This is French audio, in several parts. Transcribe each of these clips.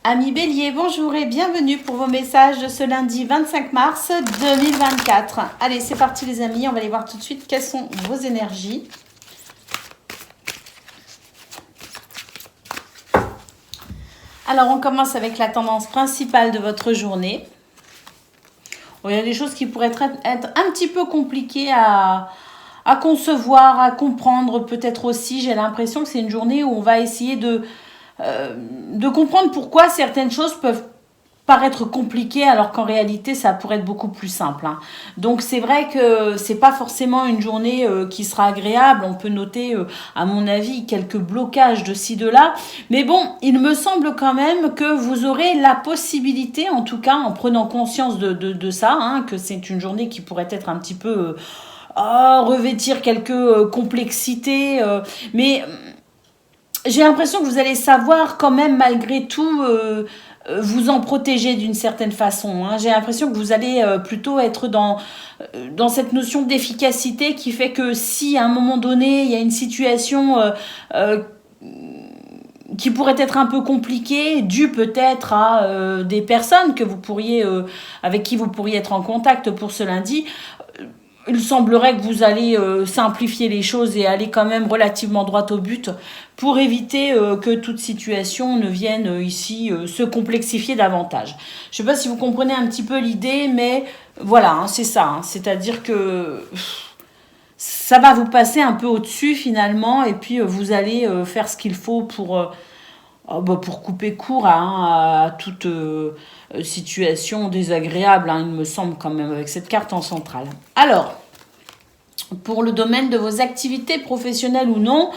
Amis Bélier, bonjour et bienvenue pour vos messages de ce lundi 25 mars 2024. Allez, c'est parti les amis, on va aller voir tout de suite quelles sont vos énergies. Alors, on commence avec la tendance principale de votre journée. Bon, il y a des choses qui pourraient être un petit peu compliquées à concevoir, à comprendre peut-être aussi. J'ai l'impression que c'est une journée où on va essayer de comprendre pourquoi certaines choses peuvent paraître compliquées alors qu'en réalité ça pourrait être beaucoup plus simple. Donc c'est vrai que c'est pas forcément une journée qui sera agréable. On peut noter à mon avis quelques blocages de ci de là, mais bon, il me semble quand même que vous aurez la possibilité, en tout cas en prenant conscience de ça, que c'est une journée qui pourrait être un petit peu revêtir quelques complexités, mais j'ai l'impression que vous allez savoir quand même malgré tout vous en protéger d'une certaine façon. J'ai l'impression que vous allez plutôt être dans cette notion d'efficacité qui fait que si à un moment donné il y a une situation qui pourrait être un peu compliquée, due peut-être à des personnes que vous pourriez, avec qui vous pourriez être en contact pour ce lundi, il semblerait que vous allez simplifier les choses et aller quand même relativement droit au but pour éviter que toute situation ne vienne ici se complexifier davantage. Je ne sais pas si vous comprenez un petit peu l'idée, mais voilà, c'est ça. C'est-à-dire que ça va vous passer un peu au-dessus finalement et puis vous allez faire ce qu'il faut pour couper court à toute situation désagréable, il me semble quand même, avec cette carte en centrale. Alors, pour le domaine de vos activités professionnelles ou non,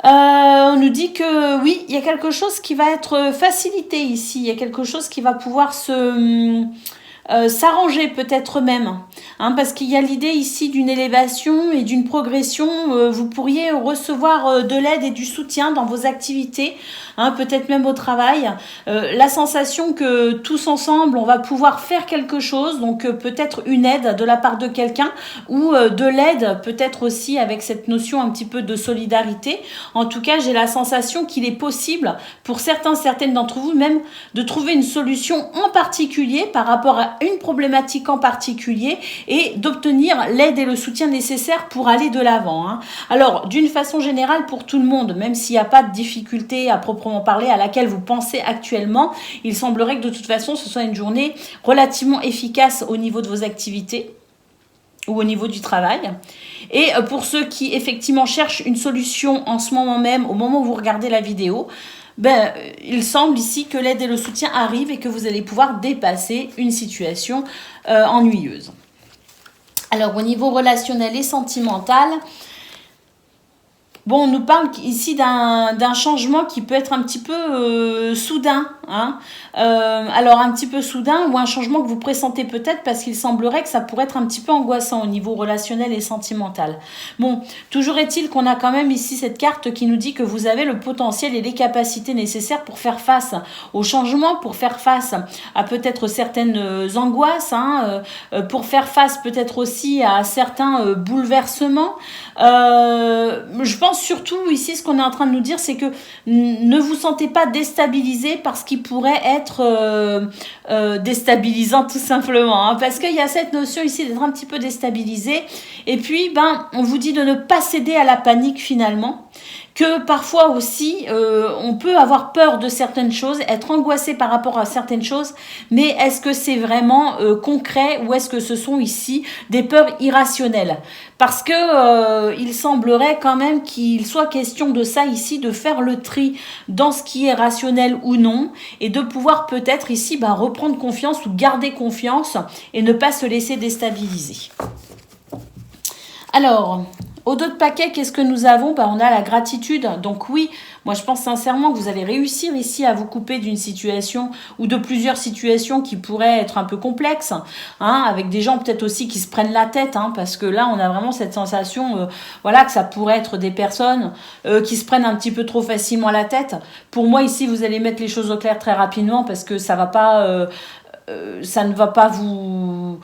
on nous dit que oui, il y a quelque chose qui va être facilité ici, il y a quelque chose qui va pouvoir s'arranger peut-être même, parce qu'il y a l'idée ici d'une élévation et d'une progression. Vous pourriez recevoir de l'aide et du soutien dans vos activités, peut-être même au travail. La sensation que tous ensemble, on va pouvoir faire quelque chose, donc peut-être une aide de la part de quelqu'un ou de l'aide peut-être aussi avec cette notion un petit peu de solidarité. En tout cas, j'ai la sensation qu'il est possible pour certaines d'entre vous même de trouver une solution en particulier par rapport à une problématique en particulier et d'obtenir l'aide et le soutien nécessaires pour aller de l'avant. Alors, d'une façon générale, pour tout le monde, même s'il n'y a pas de difficulté à proprement parler à laquelle vous pensez actuellement, il semblerait que de toute façon, ce soit une journée relativement efficace au niveau de vos activités ou au niveau du travail. Et pour ceux qui effectivement cherchent une solution en ce moment même, au moment où vous regardez la vidéo, il semble ici que l'aide et le soutien arrivent et que vous allez pouvoir dépasser une situation ennuyeuse. Alors, au niveau relationnel et sentimental, on nous parle ici d'un changement qui peut être un petit peu soudain. Alors, un petit peu soudain ou un changement que vous pressentez peut-être parce qu'il semblerait que ça pourrait être un petit peu angoissant au niveau relationnel et sentimental. Bon, toujours est-il qu'on a quand même ici cette carte qui nous dit que vous avez le potentiel et les capacités nécessaires pour faire face au changement, pour faire face à peut-être certaines angoisses, pour faire face peut-être aussi à certains bouleversements. Je pense surtout ici, ce qu'on est en train de nous dire, c'est que ne vous sentez pas déstabilisé par ce qui pourrait être déstabilisant tout simplement, parce qu'il y a cette notion ici d'être un petit peu déstabilisé et puis on vous dit de ne pas céder à la panique finalement, que parfois aussi on peut avoir peur de certaines choses, être angoissé par rapport à certaines choses, mais est-ce que c'est vraiment concret ou est-ce que ce sont ici des peurs irrationnelles? Parce que il semblerait quand même qu'il soit question de ça ici, de faire le tri dans ce qui est rationnel ou non, et de pouvoir peut-être ici reprendre confiance ou garder confiance et ne pas se laisser déstabiliser. Alors, au dos de paquet, qu'est-ce que nous avons? On a la gratitude. Donc oui, moi je pense sincèrement que vous allez réussir ici à vous couper d'une situation ou de plusieurs situations qui pourraient être un peu complexes, avec des gens peut-être aussi qui se prennent la tête, parce que là on a vraiment cette sensation que ça pourrait être des personnes qui se prennent un petit peu trop facilement la tête. Pour moi ici, vous allez mettre les choses au clair très rapidement parce que ça ne va pas vous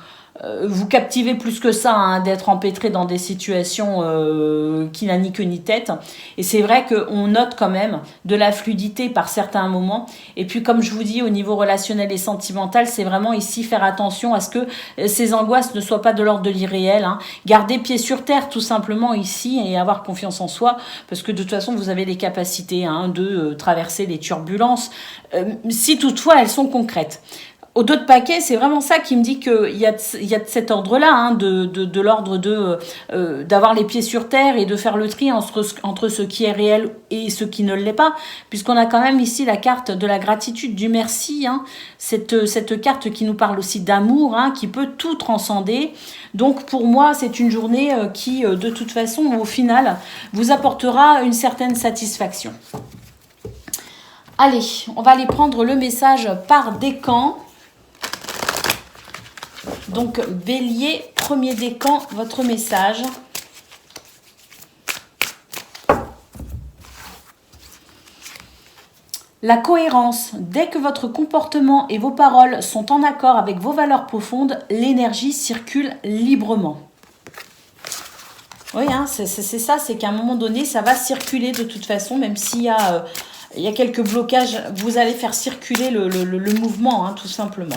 vous captivez plus que ça, hein, d'être empêtré dans des situations qui n'a ni queue ni tête. Et c'est vrai qu'on note quand même de la fluidité par certains moments. Et puis comme je vous dis, au niveau relationnel et sentimental, c'est vraiment ici faire attention à ce que ces angoisses ne soient pas de l'ordre de l'irréel. Hein. Garder pied sur terre tout simplement ici et avoir confiance en soi, parce que de toute façon, vous avez les capacités, hein, de traverser les turbulences, si toutefois elles sont concrètes. Au dos de paquet, c'est vraiment ça qui me dit qu'il y a de cet ordre-là, hein, de l'ordre d'avoir les pieds sur terre et de faire le tri entre ce qui est réel et ce qui ne l'est pas, puisqu'on a quand même ici la carte de la gratitude, du merci, hein, cette carte qui nous parle aussi d'amour, hein, qui peut tout transcender. Donc pour moi, c'est une journée qui, de toute façon, au final, vous apportera une certaine satisfaction. Allez, on va aller prendre le message par décan. Donc, Bélier, premier décan, votre message. La cohérence. Dès que votre comportement et vos paroles sont en accord avec vos valeurs profondes, l'énergie circule librement. Oui, hein, c'est ça, c'est qu'à un moment donné, ça va circuler de toute façon, même s'il y a... il y a quelques blocages, vous allez faire circuler le mouvement, hein, tout simplement.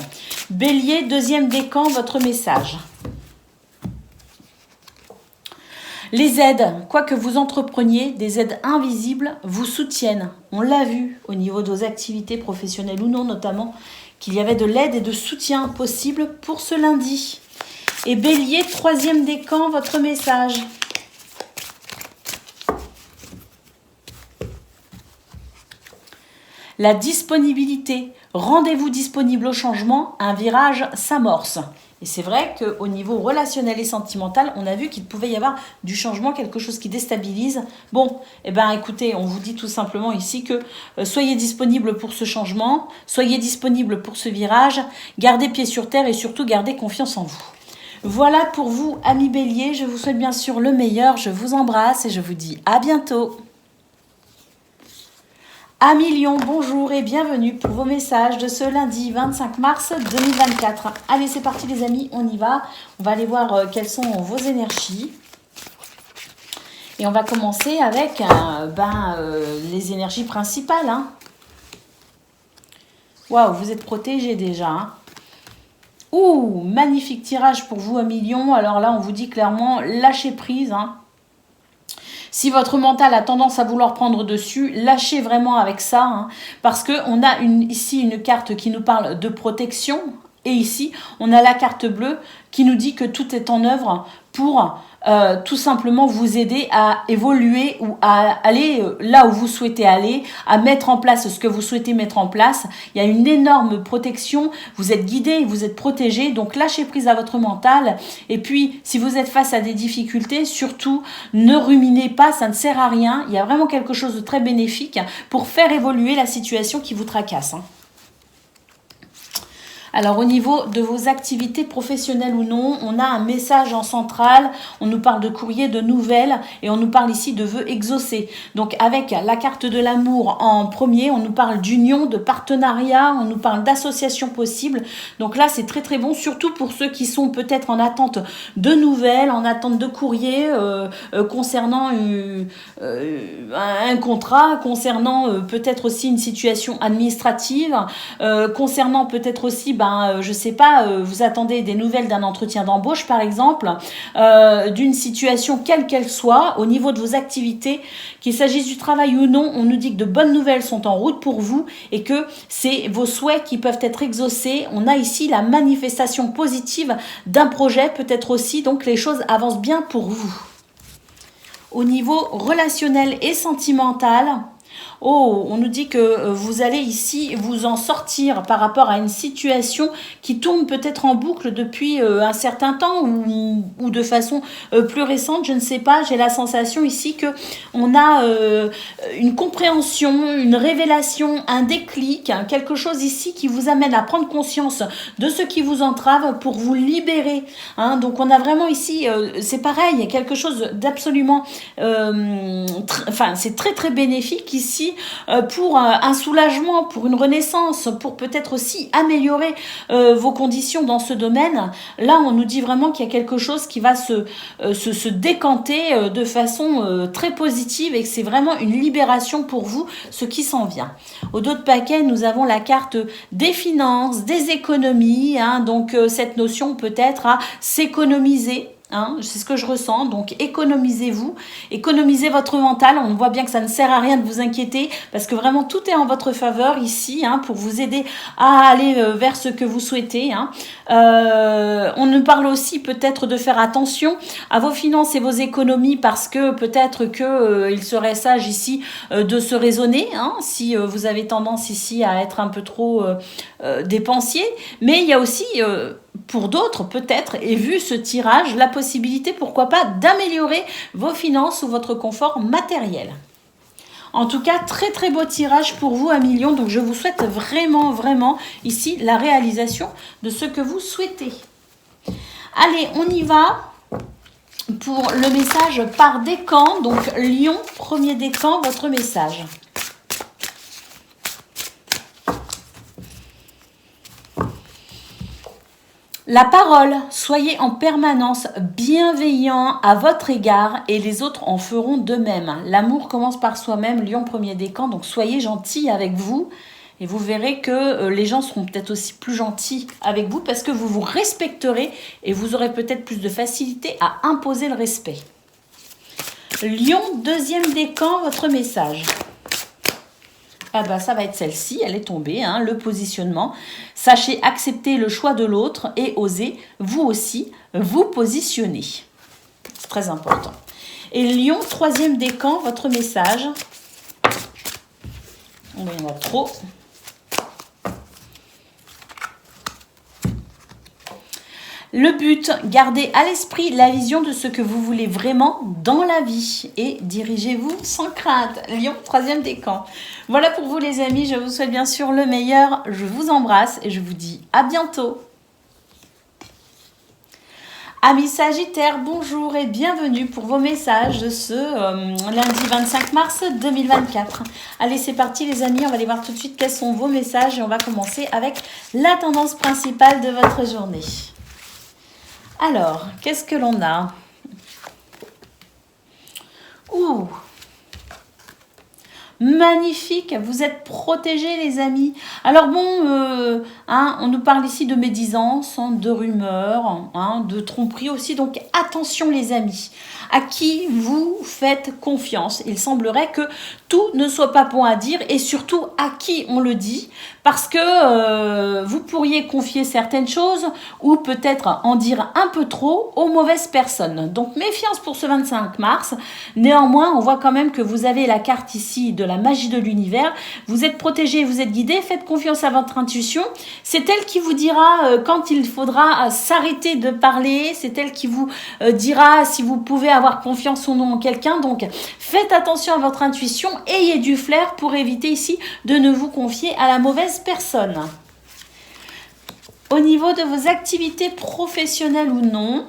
Bélier, deuxième décan, votre message. Les aides, quoi que vous entrepreniez, des aides invisibles vous soutiennent. On l'a vu au niveau de vos activités professionnelles ou non notamment, qu'il y avait de l'aide et de soutien possible pour ce lundi. Et Bélier, troisième décan, votre message. La disponibilité. Rendez-vous disponible au changement, un virage s'amorce. Et c'est vrai qu'au niveau relationnel et sentimental, on a vu qu'il pouvait y avoir du changement, quelque chose qui déstabilise. Bon, eh bien écoutez, on vous dit tout simplement ici que soyez disponible pour ce changement, soyez disponible pour ce virage, gardez pied sur terre et surtout gardez confiance en vous. Voilà pour vous, amis Bélier, je vous souhaite bien sûr le meilleur, je vous embrasse et je vous dis à bientôt. Amis Lion, bonjour et bienvenue pour vos messages de ce lundi 25 mars 2024. Allez, c'est parti les amis, on y va. On va aller voir quelles sont vos énergies. Et on va commencer avec les énergies principales. Hein. Waouh, vous êtes protégés déjà. Hein. Ouh, magnifique tirage pour vous, amis Lion. Alors là, on vous dit clairement, lâchez prise. Hein. Si votre mental a tendance à vouloir prendre dessus, lâchez vraiment avec ça, hein, parce qu'on a ici une carte qui nous parle de protection, et ici, on a la carte bleue qui nous dit que tout est en œuvre pour tout simplement vous aider à évoluer ou à aller là où vous souhaitez aller, à mettre en place ce que vous souhaitez mettre en place. Il y a une énorme protection, vous êtes guidé, vous êtes protégé, donc lâchez prise à votre mental. Et puis, si vous êtes face à des difficultés, surtout, ne ruminez pas, ça ne sert à rien. Il y a vraiment quelque chose de très bénéfique pour faire évoluer la situation qui vous tracasse. Hein. Alors au niveau de vos activités professionnelles ou non, on a un message en centrale, on nous parle de courrier, de nouvelles et on nous parle ici de vœux exaucés. Donc avec la carte de l'amour en premier, on nous parle d'union, de partenariat, on nous parle d'association possible. Donc là c'est très très bon, surtout pour ceux qui sont peut-être en attente de nouvelles, en attente de courrier concernant un contrat, concernant peut-être aussi une situation administrative, concernant peut-être aussi je sais pas, vous attendez des nouvelles d'un entretien d'embauche par exemple, d'une situation quelle qu'elle soit, au niveau de vos activités, qu'il s'agisse du travail ou non, on nous dit que de bonnes nouvelles sont en route pour vous et que c'est vos souhaits qui peuvent être exaucés. On a ici la manifestation positive d'un projet, peut-être aussi, donc les choses avancent bien pour vous. Au niveau relationnel et sentimental, oh, on nous dit que vous allez ici vous en sortir par rapport à une situation qui tourne peut-être en boucle depuis un certain temps ou de façon plus récente, je ne sais pas. J'ai la sensation ici que on a une compréhension, une révélation, un déclic, hein, quelque chose ici qui vous amène à prendre conscience de ce qui vous entrave pour vous libérer. Hein. Donc on a vraiment ici, c'est pareil, quelque chose d'absolument, c'est très très bénéfique ici. pour un soulagement, pour une renaissance, pour peut-être aussi améliorer vos conditions dans ce domaine. Là, on nous dit vraiment qu'il y a quelque chose qui va se décanter de façon très positive et que c'est vraiment une libération pour vous, ce qui s'en vient. Au dos de paquet, nous avons la carte des finances, des économies, hein, donc cette notion peut-être à s'économiser. Hein, c'est ce que je ressens, donc économisez-vous, économisez votre mental, on voit bien que ça ne sert à rien de vous inquiéter parce que vraiment tout est en votre faveur ici hein, pour vous aider à aller vers ce que vous souhaitez. Hein. On nous parle aussi peut-être de faire attention à vos finances et vos économies parce que peut-être qu'il serait sage ici de se raisonner hein, si vous avez tendance ici à être un peu trop dépensier, mais il y a aussi pour d'autres peut-être, et vu ce tirage, la possibilité, pourquoi pas, d'améliorer vos finances ou votre confort matériel. En tout cas, très très beau tirage pour vous à million. Donc je vous souhaite vraiment, vraiment ici la réalisation de ce que vous souhaitez. Allez, on y va pour le message par décan. Donc Lion, premier décan, votre message. La parole, soyez en permanence bienveillant à votre égard et les autres en feront de même. L'amour commence par soi-même, Lion premier décan, donc soyez gentil avec vous et vous verrez que les gens seront peut-être aussi plus gentils avec vous parce que vous vous respecterez et vous aurez peut-être plus de facilité à imposer le respect. Lion deuxième décan, votre message. Ah bah ça va être celle-ci, elle est tombée, hein, le positionnement. Sachez accepter le choix de l'autre et osez, vous aussi, vous positionner. C'est très important. Et Lion, troisième décan, votre message. Il y en a trop. Le but, gardez à l'esprit la vision de ce que vous voulez vraiment dans la vie et dirigez-vous sans crainte. Lion, troisième décan. Voilà pour vous les amis, je vous souhaite bien sûr le meilleur. Je vous embrasse et je vous dis à bientôt. Amis Sagittaires, bonjour et bienvenue pour vos messages de ce lundi 25 mars 2024. Allez, c'est parti les amis, on va aller voir tout de suite quels sont vos messages et on va commencer avec la tendance principale de votre journée. Alors, qu'est-ce que l'on a? Ouh! Magnifique, vous êtes protégés les amis. Alors bon, hein, on nous parle ici de médisance, hein, de rumeurs, hein, de tromperie aussi. Donc attention les amis, à qui vous faites confiance. Il semblerait que tout ne soit pas bon à dire et surtout à qui on le dit. Parce que vous pourriez confier certaines choses ou peut-être en dire un peu trop aux mauvaises personnes. Donc méfiance pour ce 25 mars. Néanmoins, on voit quand même que vous avez la carte ici de la magie de l'univers. Vous êtes protégé, vous êtes guidé. Faites confiance à votre intuition. C'est elle qui vous dira quand il faudra s'arrêter de parler. C'est elle qui vous dira si vous pouvez avoir confiance ou non en quelqu'un. Donc faites attention à votre intuition. Ayez du flair pour éviter ici de ne vous confier à la mauvaise personne. Au niveau de vos activités professionnelles ou non,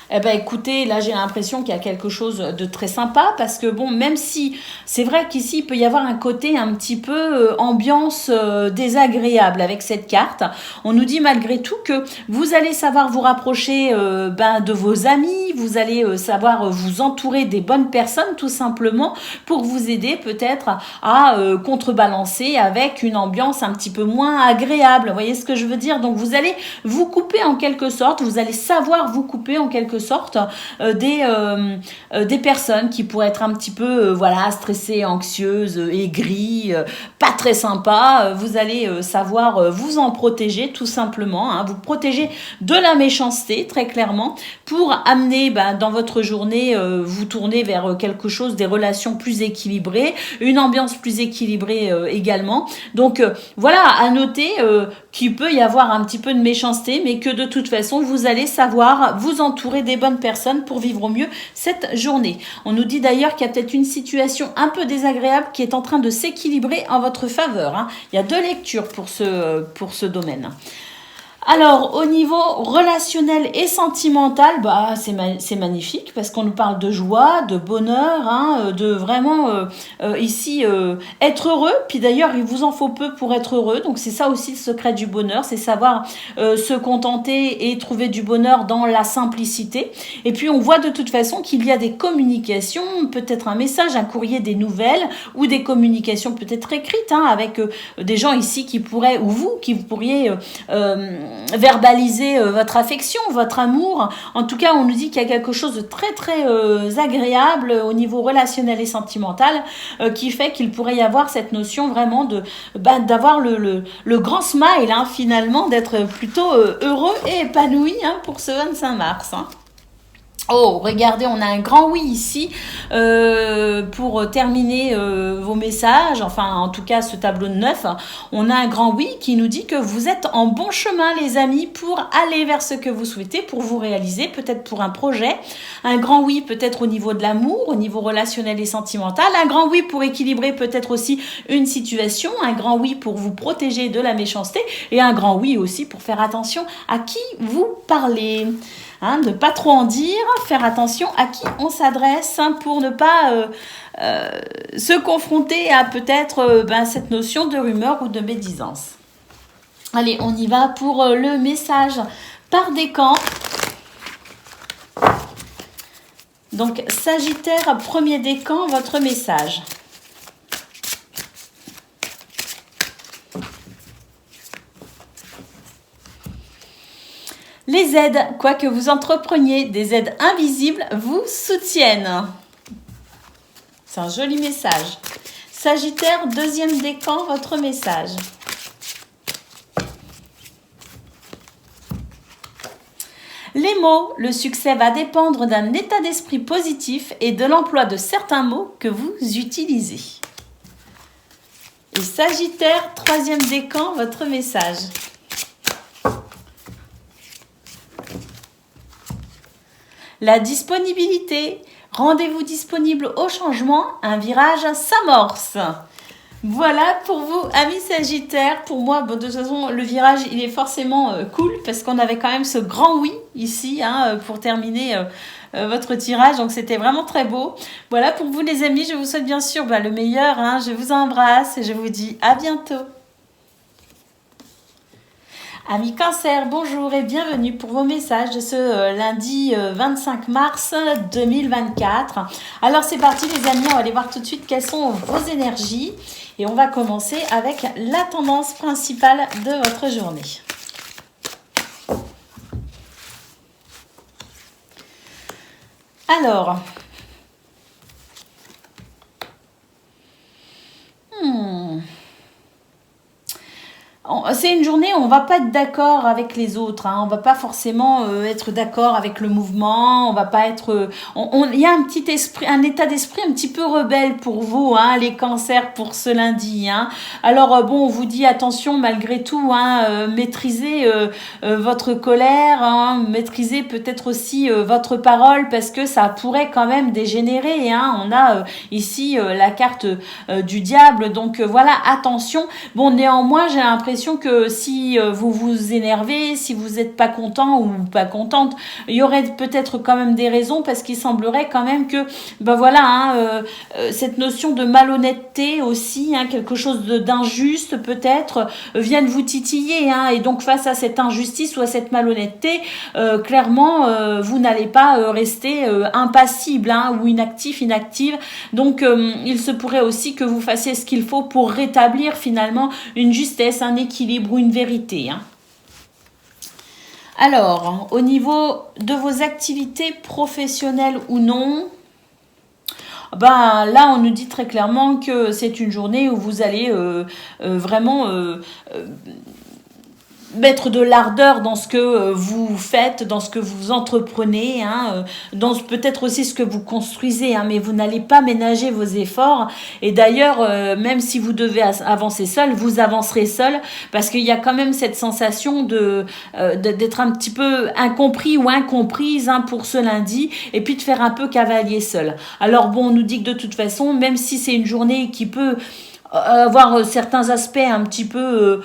eh ben écoutez, là j'ai l'impression qu'il y a quelque chose de très sympa parce que bon, même si c'est vrai qu'ici il peut y avoir un côté un petit peu ambiance désagréable avec cette carte, on nous dit malgré tout que vous allez savoir vous rapprocher de vos amis, vous allez savoir vous entourer des bonnes personnes tout simplement pour vous aider peut-être à contrebalancer avec une ambiance un petit peu moins agréable, vous voyez ce que je veux dire? Donc vous allez vous couper en quelque sorte, vous allez savoir vous couper en quelque sorte des personnes qui pourraient être un petit peu stressées, anxieuses, aigries, pas très sympas. Vous allez savoir vous en protéger tout simplement, hein, vous protéger de la méchanceté très clairement pour amener dans votre journée vous tourner vers quelque chose, des relations plus équilibrées, une ambiance plus équilibrée également. Donc voilà, à noter qu'il peut y avoir un petit peu de méchanceté, mais que de toute façon vous allez savoir vous entourer des bonnes personnes pour vivre au mieux cette journée. On nous dit d'ailleurs qu'il y a peut-être une situation un peu désagréable qui est en train de s'équilibrer en votre faveur, hein. Il y a deux lectures pour ce domaine. Alors, au niveau relationnel et sentimental, bah, c'est magnifique parce qu'on nous parle de joie, de bonheur, hein, de vraiment ici être heureux. Puis d'ailleurs, il vous en faut peu pour être heureux. Donc, c'est ça aussi le secret du bonheur, c'est savoir se contenter et trouver du bonheur dans la simplicité. Et puis, on voit de toute façon qu'il y a des communications, peut-être un message, un courrier, des nouvelles ou des communications peut-être écrites hein, avec des gens ici qui pourraient, ou vous, qui pourriez verbaliser votre affection, votre amour. En tout cas, on nous dit qu'il y a quelque chose de très très agréable au niveau relationnel et sentimental qui fait qu'il pourrait y avoir cette notion vraiment de d'avoir le grand smile hein, finalement, d'être plutôt heureux et épanoui hein, pour ce 25 mars. Hein. Oh, regardez, on a un grand oui ici pour terminer vos messages, enfin en tout cas ce tableau de 9. On a un grand oui qui nous dit que vous êtes en bon chemin les amis pour aller vers ce que vous souhaitez, pour vous réaliser, peut-être pour un projet. Un grand oui peut-être au niveau de l'amour, au niveau relationnel et sentimental. Un grand oui pour équilibrer peut-être aussi une situation. Un grand oui pour vous protéger de la méchanceté. Et un grand oui aussi pour faire attention à qui vous parlez. Hein, ne pas trop en dire, faire attention à qui on s'adresse hein, pour ne pas se confronter à peut-être cette notion de rumeur ou de médisance. Allez, on y va pour le message par décan. Donc, Sagittaire, premier décan, votre message. Les aides, quoi que vous entrepreniez, des aides invisibles vous soutiennent. C'est un joli message. Sagittaire, deuxième décan, votre message. Les mots, le succès va dépendre d'un état d'esprit positif et de l'emploi de certains mots que vous utilisez. Et Sagittaire, troisième décan, votre message. La disponibilité. Rendez-vous disponible au changement, un virage s'amorce. Voilà pour vous, amis Sagittaires. Pour moi, de toute façon, le virage, il est forcément cool parce qu'on avait quand même ce grand oui ici hein, pour terminer votre tirage. Donc, c'était vraiment très beau. Voilà pour vous, les amis. Je vous souhaite bien sûr le meilleur. Hein. Je vous embrasse et je vous dis à bientôt. Amis Cancer, bonjour et bienvenue pour vos messages de ce lundi 25 mars 2024. Alors c'est parti les amis, on va aller voir tout de suite quelles sont vos énergies et on va commencer avec la tendance principale de votre journée. Alors, c'est une journée où on va pas être d'accord avec les autres. Hein. On va pas forcément être d'accord avec le mouvement. On va pas être. Il y a un petit esprit, un état d'esprit un petit peu rebelle pour vous, hein, les cancers pour ce lundi. Hein. Alors bon, on vous dit attention malgré tout, hein, maîtrisez votre colère, hein, maîtrisez peut-être aussi votre parole parce que ça pourrait quand même dégénérer. Hein. On a ici la carte du diable, donc voilà, attention. Bon, néanmoins, j'ai l'impression que si vous vous énervez, si vous n'êtes pas content ou pas contente, il y aurait peut-être quand même des raisons parce qu'il semblerait quand même que cette notion de malhonnêteté aussi, hein, quelque chose d'injuste peut-être, vienne vous titiller. Hein, et donc face à cette injustice ou à cette malhonnêteté, clairement, vous n'allez pas rester impassible hein, ou inactive. Donc il se pourrait aussi que vous fassiez ce qu'il faut pour rétablir finalement une justesse, un équilibre ou une vérité. Hein. Alors, au niveau de vos activités professionnelles ou non, là, on nous dit très clairement que c'est une journée où vous allez vraiment mettre de l'ardeur dans ce que vous faites, dans ce que vous entreprenez, hein, dans peut-être aussi ce que vous construisez, hein, mais vous n'allez pas ménager vos efforts. Et d'ailleurs, même si vous devez avancer seul, vous avancerez seul parce qu'il y a quand même cette sensation d'être un petit peu incompris ou incomprise hein, pour ce lundi et puis de faire un peu cavalier seul. Alors bon, on nous dit que de toute façon, même si c'est une journée qui peut avoir certains aspects un petit peu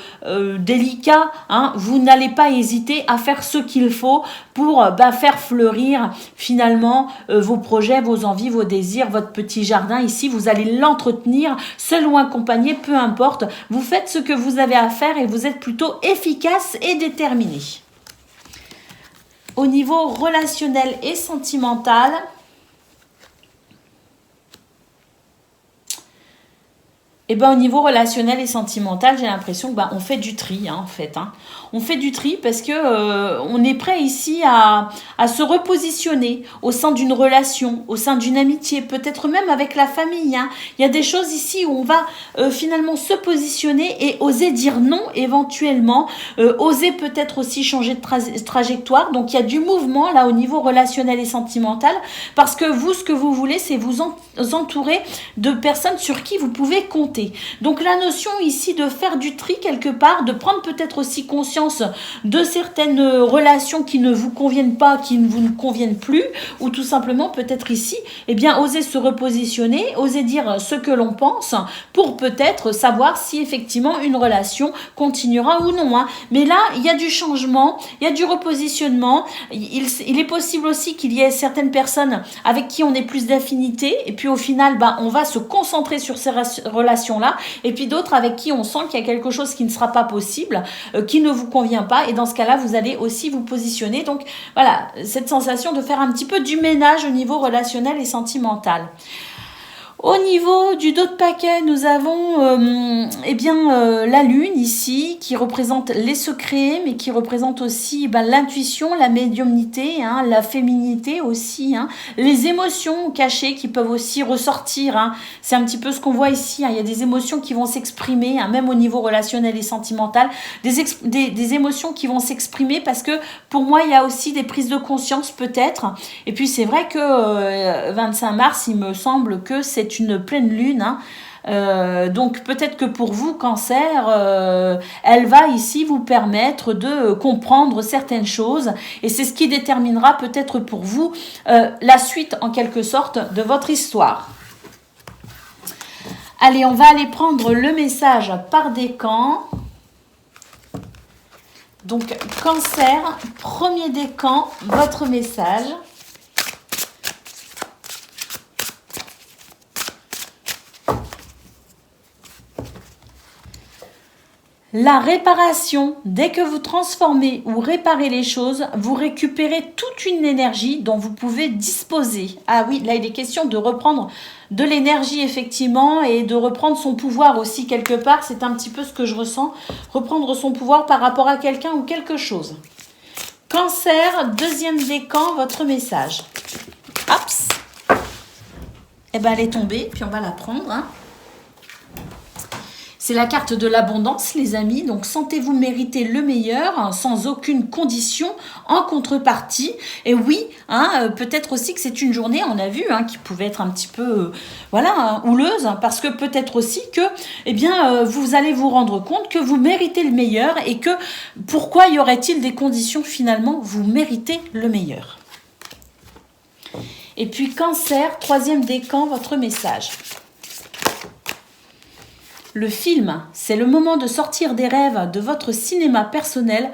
délicats, hein, vous n'allez pas hésiter à faire ce qu'il faut pour faire fleurir finalement vos projets, vos envies, vos désirs, votre petit jardin ici. Vous allez l'entretenir, seul ou accompagné, peu importe. Vous faites ce que vous avez à faire et vous êtes plutôt efficace et déterminé. Au niveau relationnel et sentimental, et au niveau relationnel et sentimental, j'ai l'impression que on fait du tri, hein, en fait. Hein. On fait du tri parce que on est prêt ici à se repositionner au sein d'une relation, au sein d'une amitié, peut-être même avec la famille. Hein. Il y a des choses ici où on va finalement se positionner et oser dire non éventuellement, oser peut-être aussi changer de trajectoire. Donc il y a du mouvement là au niveau relationnel et sentimental parce que vous, ce que vous voulez, c'est vous entourer de personnes sur qui vous pouvez compter. Donc la notion ici de faire du tri quelque part, de prendre peut-être aussi conscience de certaines relations qui ne vous conviennent pas, qui ne vous conviennent plus, ou tout simplement peut-être ici, oser se repositionner, oser dire ce que l'on pense pour peut-être savoir si effectivement une relation continuera ou non. Hein. Mais là, il y a du changement, il y a du repositionnement, il est possible aussi qu'il y ait certaines personnes avec qui on ait plus d'affinité, et puis au final, on va se concentrer sur ces relations là, et puis d'autres avec qui on sent qu'il y a quelque chose qui ne sera pas possible, qui ne vous convient pas, et dans ce cas-là, vous allez aussi vous positionner. Donc voilà, cette sensation de faire un petit peu du ménage au niveau relationnel et sentimental. Au niveau du dos de paquet, nous avons la lune ici qui représente les secrets, mais qui représente aussi l'intuition, la médiumnité, hein, la féminité aussi, hein, les émotions cachées qui peuvent aussi ressortir. Hein. C'est un petit peu ce qu'on voit ici. Hein. Il y a des émotions qui vont s'exprimer, hein, même au niveau relationnel et sentimental, des émotions qui vont s'exprimer parce que pour moi, il y a aussi des prises de conscience peut-être. Et puis c'est vrai que 25 mars, il me semble que c'est une pleine lune, hein. Donc peut-être que pour vous, Cancer, elle va ici vous permettre de comprendre certaines choses et c'est ce qui déterminera peut-être pour vous la suite en quelque sorte de votre histoire. Allez, on va aller prendre le message par décan. Donc Cancer, premier décan, votre message. La réparation, dès que vous transformez ou réparez les choses, vous récupérez toute une énergie dont vous pouvez disposer. Ah oui, là il est question de reprendre de l'énergie effectivement et de reprendre son pouvoir aussi quelque part. C'est un petit peu ce que je ressens, reprendre son pouvoir par rapport à quelqu'un ou quelque chose. Cancer, deuxième décan, votre message. Hops. Elle est tombée, puis on va la prendre, hein. C'est la carte de l'abondance, les amis. Donc, sentez-vous mériter le meilleur hein, sans aucune condition en contrepartie. Et oui, hein, peut-être aussi que c'est une journée, on a vu, hein, qui pouvait être un petit peu houleuse. Parce que peut-être aussi que vous allez vous rendre compte que vous méritez le meilleur et que pourquoi y aurait-il des conditions finalement, vous méritez le meilleur. Et puis, Cancer, troisième décan, votre message. Le film, c'est le moment de sortir des rêves de votre cinéma personnel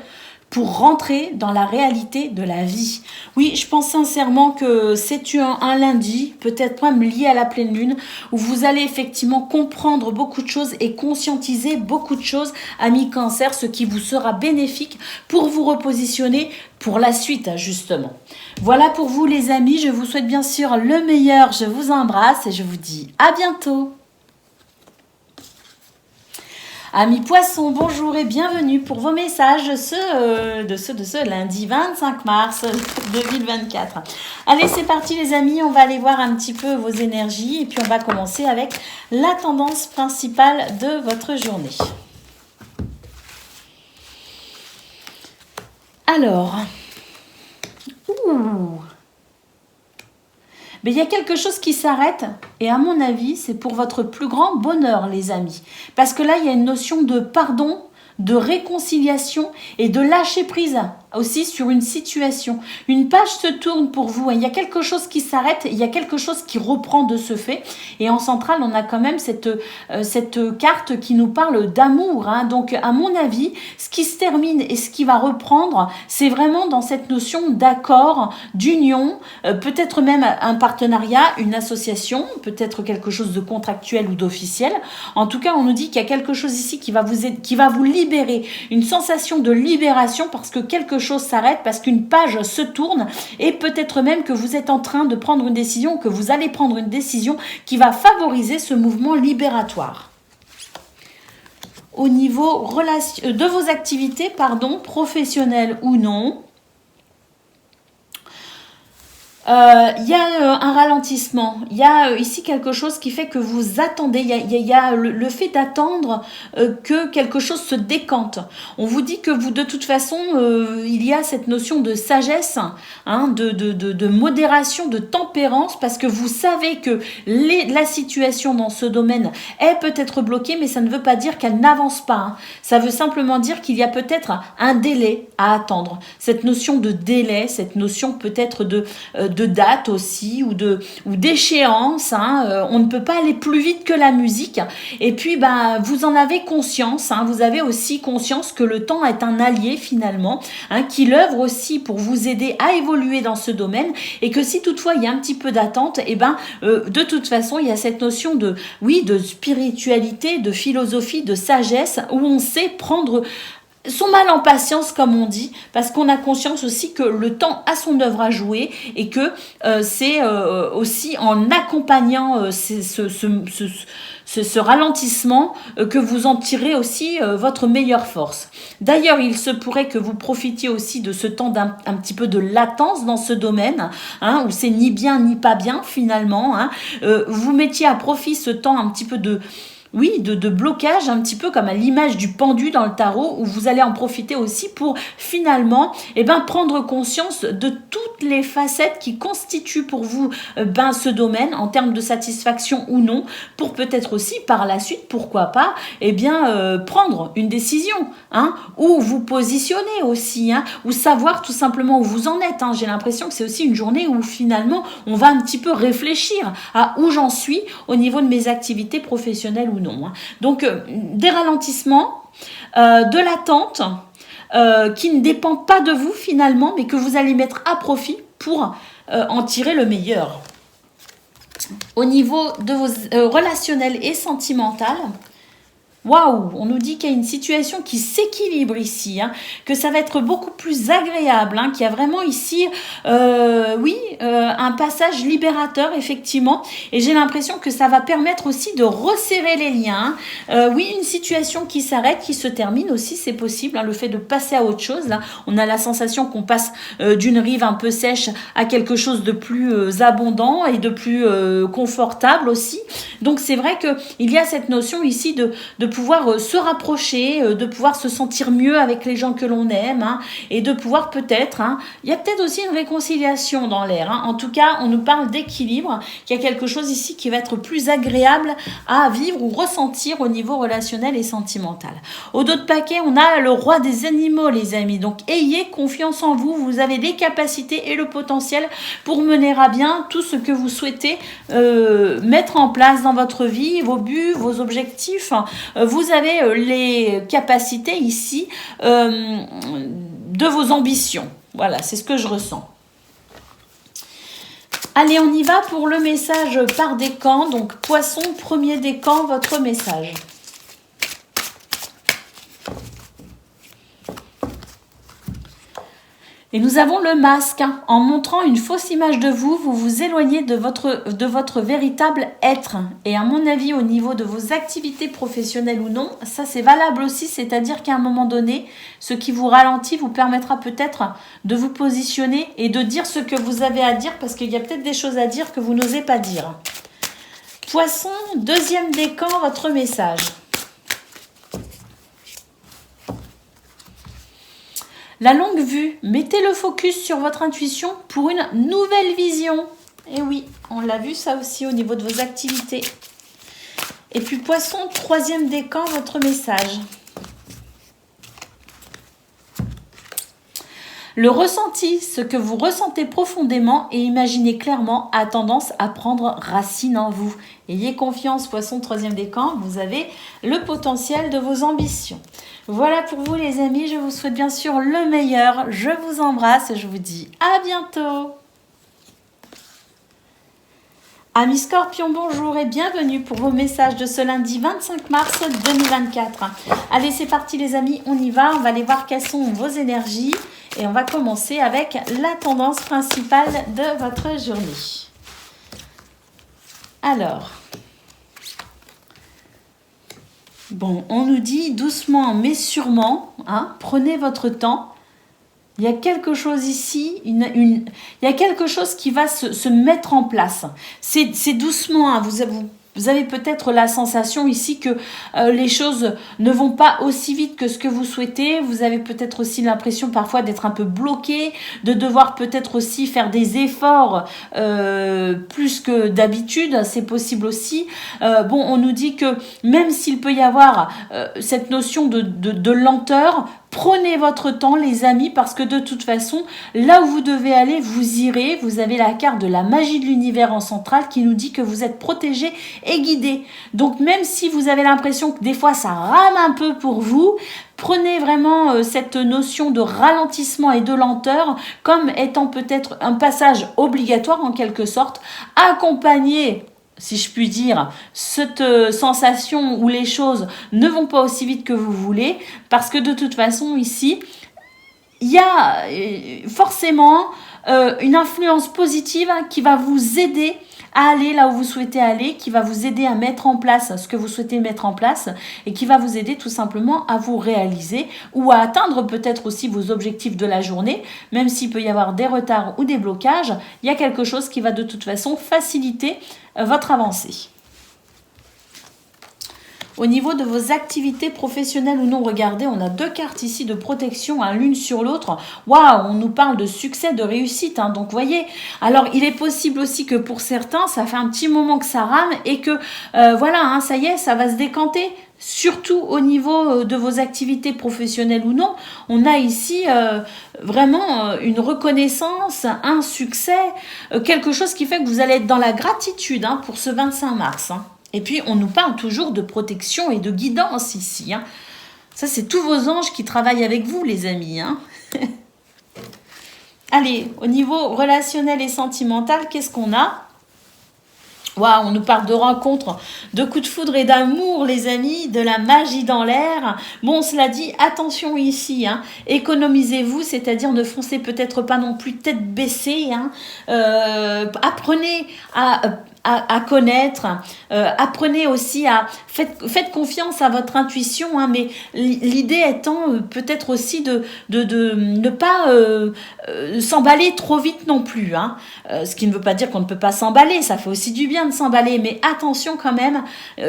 pour rentrer dans la réalité de la vie. Oui, je pense sincèrement que c'est un lundi, peut-être même lié à la pleine lune, où vous allez effectivement comprendre beaucoup de choses et conscientiser beaucoup de choses, amis Cancer, ce qui vous sera bénéfique pour vous repositionner pour la suite, justement. Voilà pour vous les amis, je vous souhaite bien sûr le meilleur, je vous embrasse et je vous dis à bientôt. Amis poissons, bonjour et bienvenue pour vos messages de ce lundi 25 mars 2024. Allez, c'est parti les amis, on va aller voir un petit peu vos énergies et puis on va commencer avec la tendance principale de votre journée. Alors, mais il y a quelque chose qui s'arrête et à mon avis, c'est pour votre plus grand bonheur, les amis. Parce que là, il y a une notion de pardon, de réconciliation et de lâcher prise aussi sur une situation. Une page se tourne pour vous. Il y a quelque chose qui s'arrête, il y a quelque chose qui reprend de ce fait. Et en centrale, on a quand même cette carte qui nous parle d'amour. Hein. Donc, à mon avis, ce qui se termine et ce qui va reprendre, c'est vraiment dans cette notion d'accord, d'union, peut-être même un partenariat, une association, peut-être quelque chose de contractuel ou d'officiel. En tout cas, on nous dit qu'il y a quelque chose ici qui va vous libérer, une sensation de libération parce que quelque chose s'arrête, parce qu'une page se tourne et peut-être même que vous êtes en train de prendre une décision, que vous allez prendre une décision qui va favoriser ce mouvement libératoire. Au niveau de vos activités, professionnelles ou non, il y a un ralentissement, il y a ici quelque chose qui fait que vous attendez, il y a le fait d'attendre que quelque chose se décante. On vous dit que vous, de toute façon, il y a cette notion de sagesse, hein, de modération, de tempérance, parce que vous savez que la situation dans ce domaine est peut-être bloquée, mais ça ne veut pas dire qu'elle n'avance pas. Hein. Ça veut simplement dire qu'il y a peut-être un délai à attendre. Cette notion de délai, cette notion peut-être de date aussi ou d'échéance. Hein. On ne peut pas aller plus vite que la musique. Et puis, vous en avez conscience. Hein. Vous avez aussi conscience que le temps est un allié finalement, hein, qu'il œuvre aussi pour vous aider à évoluer dans ce domaine et que si toutefois il y a un petit peu d'attente, de toute façon, il y a cette notion de spiritualité, de philosophie, de sagesse où on sait prendre son mal en patience, comme on dit, parce qu'on a conscience aussi que le temps a son œuvre à jouer et que c'est aussi en accompagnant ce ralentissement que vous en tirez aussi votre meilleure force. D'ailleurs, il se pourrait que vous profitiez aussi de ce temps un petit peu de latence dans ce domaine, hein, où c'est ni bien ni pas bien finalement. Hein. Vous mettiez à profit ce temps un petit peu de blocage, un petit peu comme à l'image du pendu dans le tarot, où vous allez en profiter aussi pour finalement prendre conscience de toutes les facettes qui constituent pour vous ce domaine en termes de satisfaction ou non, pour peut-être aussi par la suite, pourquoi pas, prendre une décision, hein, ou vous positionner aussi, hein, ou savoir tout simplement où vous en êtes. Hein. J'ai l'impression que c'est aussi une journée où finalement on va un petit peu réfléchir à où j'en suis au niveau de mes activités professionnelles ou non. Hein. Donc, des ralentissements, de l'attente qui ne dépend pas de vous finalement, mais que vous allez mettre à profit pour en tirer le meilleur. Au niveau de vos relationnels et sentimentales, waouh, on nous dit qu'il y a une situation qui s'équilibre ici, hein, que ça va être beaucoup plus agréable, hein, qu'il y a vraiment ici, un passage libérateur, effectivement, et j'ai l'impression que ça va permettre aussi de resserrer les liens. Une situation qui s'arrête, qui se termine aussi, c'est possible, hein, le fait de passer à autre chose, là, on a la sensation qu'on passe d'une rive un peu sèche à quelque chose de plus abondant et de plus confortable aussi. Donc c'est vrai qu'il y a cette notion ici de pouvoir se rapprocher, de pouvoir se sentir mieux avec les gens que l'on aime, hein, et de pouvoir peut-être, hein, il y a peut-être aussi une réconciliation dans l'air. Hein. En tout cas, on nous parle d'équilibre, qu'il y a quelque chose ici qui va être plus agréable à vivre ou ressentir au niveau relationnel et sentimental. Au dos de paquet, on a le roi des animaux, les amis. Donc, ayez confiance en vous. Vous avez les capacités et le potentiel pour mener à bien tout ce que vous souhaitez mettre en place dans votre vie, vos buts, vos objectifs. Vous avez les capacités ici de vos ambitions. Voilà, c'est ce que je ressens. Allez, on y va pour le message par décan. Donc, Poisson, premier décan, votre message. Et nous avons le masque. Hein. En montrant une fausse image de vous, vous vous éloignez de votre véritable être. Et à mon avis, au niveau de vos activités professionnelles ou non, ça c'est valable aussi, c'est-à-dire qu'à un moment donné, ce qui vous ralentit vous permettra peut-être de vous positionner et de dire ce que vous avez à dire, parce qu'il y a peut-être des choses à dire que vous n'osez pas dire. Poisson, deuxième décan, votre message. La longue vue, mettez le focus sur votre intuition pour une nouvelle vision. Et oui, on l'a vu ça aussi au niveau de vos activités. Et puis Poisson, troisième décan, votre message. Le ressenti, ce que vous ressentez profondément et imaginez clairement, a tendance à prendre racine en vous. Ayez confiance, Poisson, troisième décan, vous avez le potentiel de vos ambitions. Voilà pour vous les amis, je vous souhaite bien sûr le meilleur. Je vous embrasse et je vous dis à bientôt. Amis Scorpions, bonjour et bienvenue pour vos messages de ce lundi 25 mars 2024. Allez, c'est parti les amis, on y va. On va aller voir quelles sont vos énergies. Et on va commencer avec la tendance principale de votre journée. Alors, bon, on nous dit doucement mais sûrement, hein, prenez votre temps. Il y a quelque chose ici, il y a quelque chose qui va se mettre en place. C'est doucement, hein, vous avez peut-être la sensation ici que les choses ne vont pas aussi vite que ce que vous souhaitez. Vous avez peut-être aussi l'impression parfois d'être un peu bloqué, de devoir peut-être aussi faire des efforts plus que d'habitude. C'est possible aussi. Bon, on nous dit que même s'il peut y avoir cette notion de lenteur, prenez votre temps les amis parce que de toute façon, là où vous devez aller, vous irez. Vous avez la carte de la magie de l'univers en centrale qui nous dit que vous êtes protégé et guidé. Donc même si vous avez l'impression que des fois ça rame un peu pour vous, prenez vraiment cette notion de ralentissement et de lenteur comme étant peut-être un passage obligatoire en quelque sorte, accompagné, si je puis dire, cette sensation où les choses ne vont pas aussi vite que vous voulez, parce que de toute façon, ici, il y a forcément une influence positive qui va vous aider à aller là où vous souhaitez aller, qui va vous aider à mettre en place ce que vous souhaitez mettre en place et qui va vous aider tout simplement à vous réaliser ou à atteindre peut-être aussi vos objectifs de la journée, même s'il peut y avoir des retards ou des blocages, il y a quelque chose qui va de toute façon faciliter votre avancée. Au niveau de vos activités professionnelles ou non, regardez, on a deux cartes ici de protection, hein, l'une sur l'autre. Waouh, on nous parle de succès, de réussite. Hein, donc, voyez, alors il est possible aussi que pour certains, ça fait un petit moment que ça rame et que, voilà, hein, ça y est, ça va se décanter. Surtout au niveau de vos activités professionnelles ou non, on a ici vraiment une reconnaissance, un succès, quelque chose qui fait que vous allez être dans la gratitude hein, pour ce 25 mars. Hein. Et puis, on nous parle toujours de protection et de guidance ici. Hein. Ça, c'est tous vos anges qui travaillent avec vous, les amis. Hein. Allez, au niveau relationnel et sentimental, qu'est-ce qu'on a ? Waouh, on nous parle de rencontres, de coups de foudre et d'amour, les amis, de la magie dans l'air. Bon, cela dit, attention ici, hein, économisez-vous, c'est-à-dire ne foncez peut-être pas non plus tête baissée. Hein, apprenez à connaître, apprenez aussi à... Faites confiance à votre intuition, hein, mais l'idée étant peut-être aussi de ne pas s'emballer trop vite non plus. Hein, ce qui ne veut pas dire qu'on ne peut pas s'emballer, ça fait aussi du bien de s'emballer, mais attention quand même,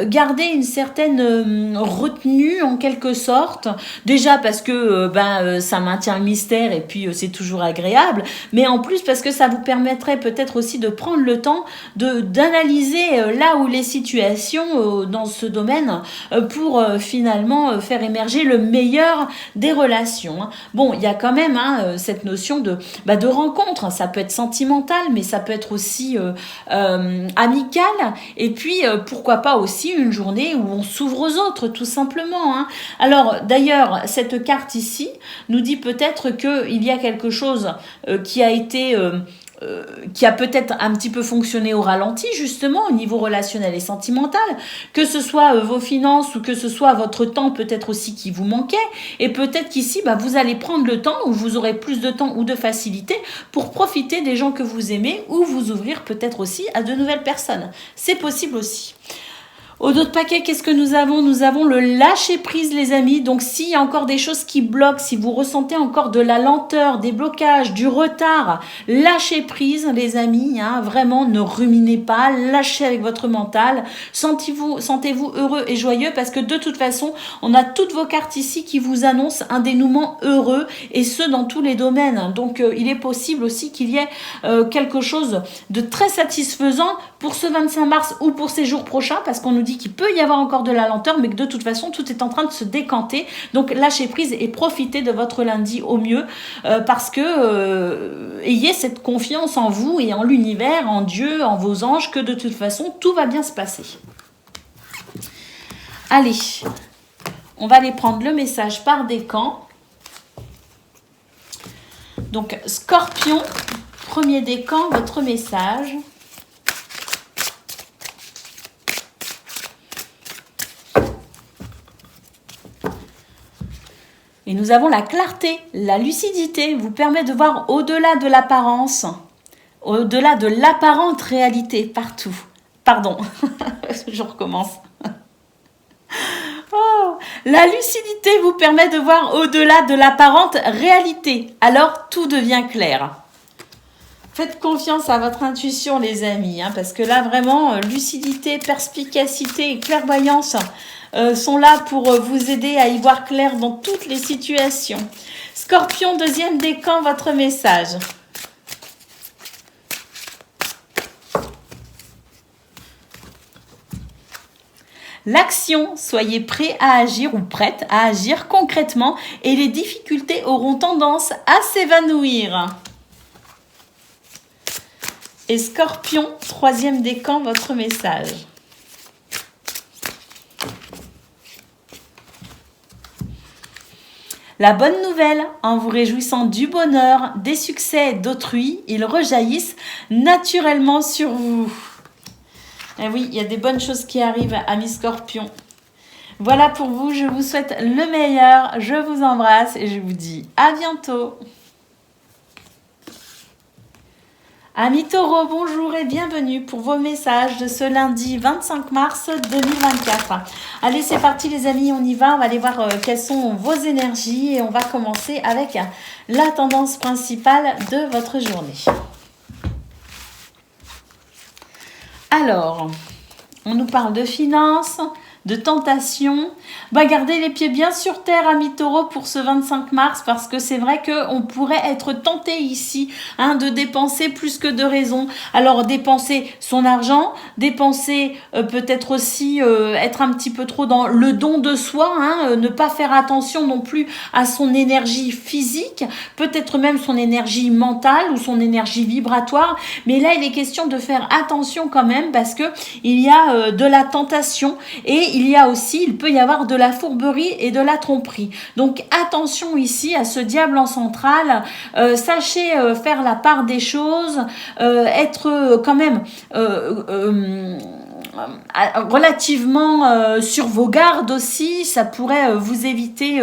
gardez une certaine retenue en quelque sorte, déjà parce que ça maintient le mystère et puis c'est toujours agréable, mais en plus parce que ça vous permettrait peut-être aussi de prendre le temps d'analyser là où les situations dans ce domaine pour finalement faire émerger le meilleur des relations. Hein. Bon, il y a quand même cette notion de rencontre, ça peut être sentimental, mais ça peut être aussi amical, et puis pourquoi pas aussi une journée où on s'ouvre aux autres, tout simplement. Hein. Alors, d'ailleurs, cette carte ici nous dit peut-être qu'il y a quelque chose qui a été... qui a peut-être un petit peu fonctionné au ralenti, justement, au niveau relationnel et sentimental, que ce soit vos finances ou que ce soit votre temps peut-être aussi qui vous manquait, et peut-être qu'ici, vous allez prendre le temps, ou vous aurez plus de temps ou de facilité pour profiter des gens que vous aimez, ou vous ouvrir peut-être aussi à de nouvelles personnes. C'est possible aussi. Au d'autres paquets, qu'est-ce que nous avons ? Nous avons le lâcher-prise, les amis. Donc, s'il y a encore des choses qui bloquent, si vous ressentez encore de la lenteur, des blocages, du retard, lâchez-prise, les amis. Hein, vraiment, ne ruminez pas. Lâchez avec votre mental. Sentez-vous heureux et joyeux parce que de toute façon, on a toutes vos cartes ici qui vous annoncent un dénouement heureux et ce, dans tous les domaines. Donc, il est possible aussi qu'il y ait quelque chose de très satisfaisant pour ce 25 mars ou pour ces jours prochains parce qu'on nous dit dit qu'il peut y avoir encore de la lenteur, mais que de toute façon, tout est en train de se décanter. Donc, lâchez prise et profitez de votre lundi au mieux parce que ayez cette confiance en vous et en l'univers, en Dieu, en vos anges, que de toute façon, tout va bien se passer. Allez, on va aller prendre le message par décan. Donc, Scorpion, premier décan, votre message. Et nous avons la clarté, la lucidité, vous permet de voir au-delà de l'apparence, au-delà de l'apparente réalité, partout. Pardon, je recommence. Oh, la lucidité vous permet de voir au-delà de l'apparente réalité, alors tout devient clair. Faites confiance à votre intuition, les amis, hein, parce que là, vraiment, lucidité, perspicacité et clairvoyance sont là pour vous aider à y voir clair dans toutes les situations. Scorpion, deuxième décan, votre message. L'action, soyez prêt à agir ou prête à agir concrètement et les difficultés auront tendance à s'évanouir. Et Scorpion, troisième décan, votre message. La bonne nouvelle, en vous réjouissant du bonheur, des succès d'autrui, ils rejaillissent naturellement sur vous. Et oui, il y a des bonnes choses qui arrivent, amis Scorpions. Voilà pour vous, je vous souhaite le meilleur, je vous embrasse et je vous dis à bientôt. Amis Taureaux, bonjour et bienvenue pour vos messages de ce lundi 25 mars 2024. Allez, c'est parti les amis, on y va, on va aller voir quelles sont vos énergies et on va commencer avec la tendance principale de votre journée. Alors, on nous parle de finances, de tentation. Gardez les pieds bien sur terre, amis taureaux, pour ce 25 mars, parce que c'est vrai qu'on pourrait être tenté ici de dépenser plus que de raison. Alors, dépenser son argent, dépenser peut-être aussi être un petit peu trop dans le don de soi, ne pas faire attention non plus à son énergie physique, peut-être même son énergie mentale ou son énergie vibratoire. Mais là, il est question de faire attention quand même, parce que il y a de la tentation et il peut y avoir de la fourberie et de la tromperie. Donc attention ici à ce diable en centrale, sachez faire la part des choses, être quand même relativement sur vos gardes aussi, ça pourrait vous éviter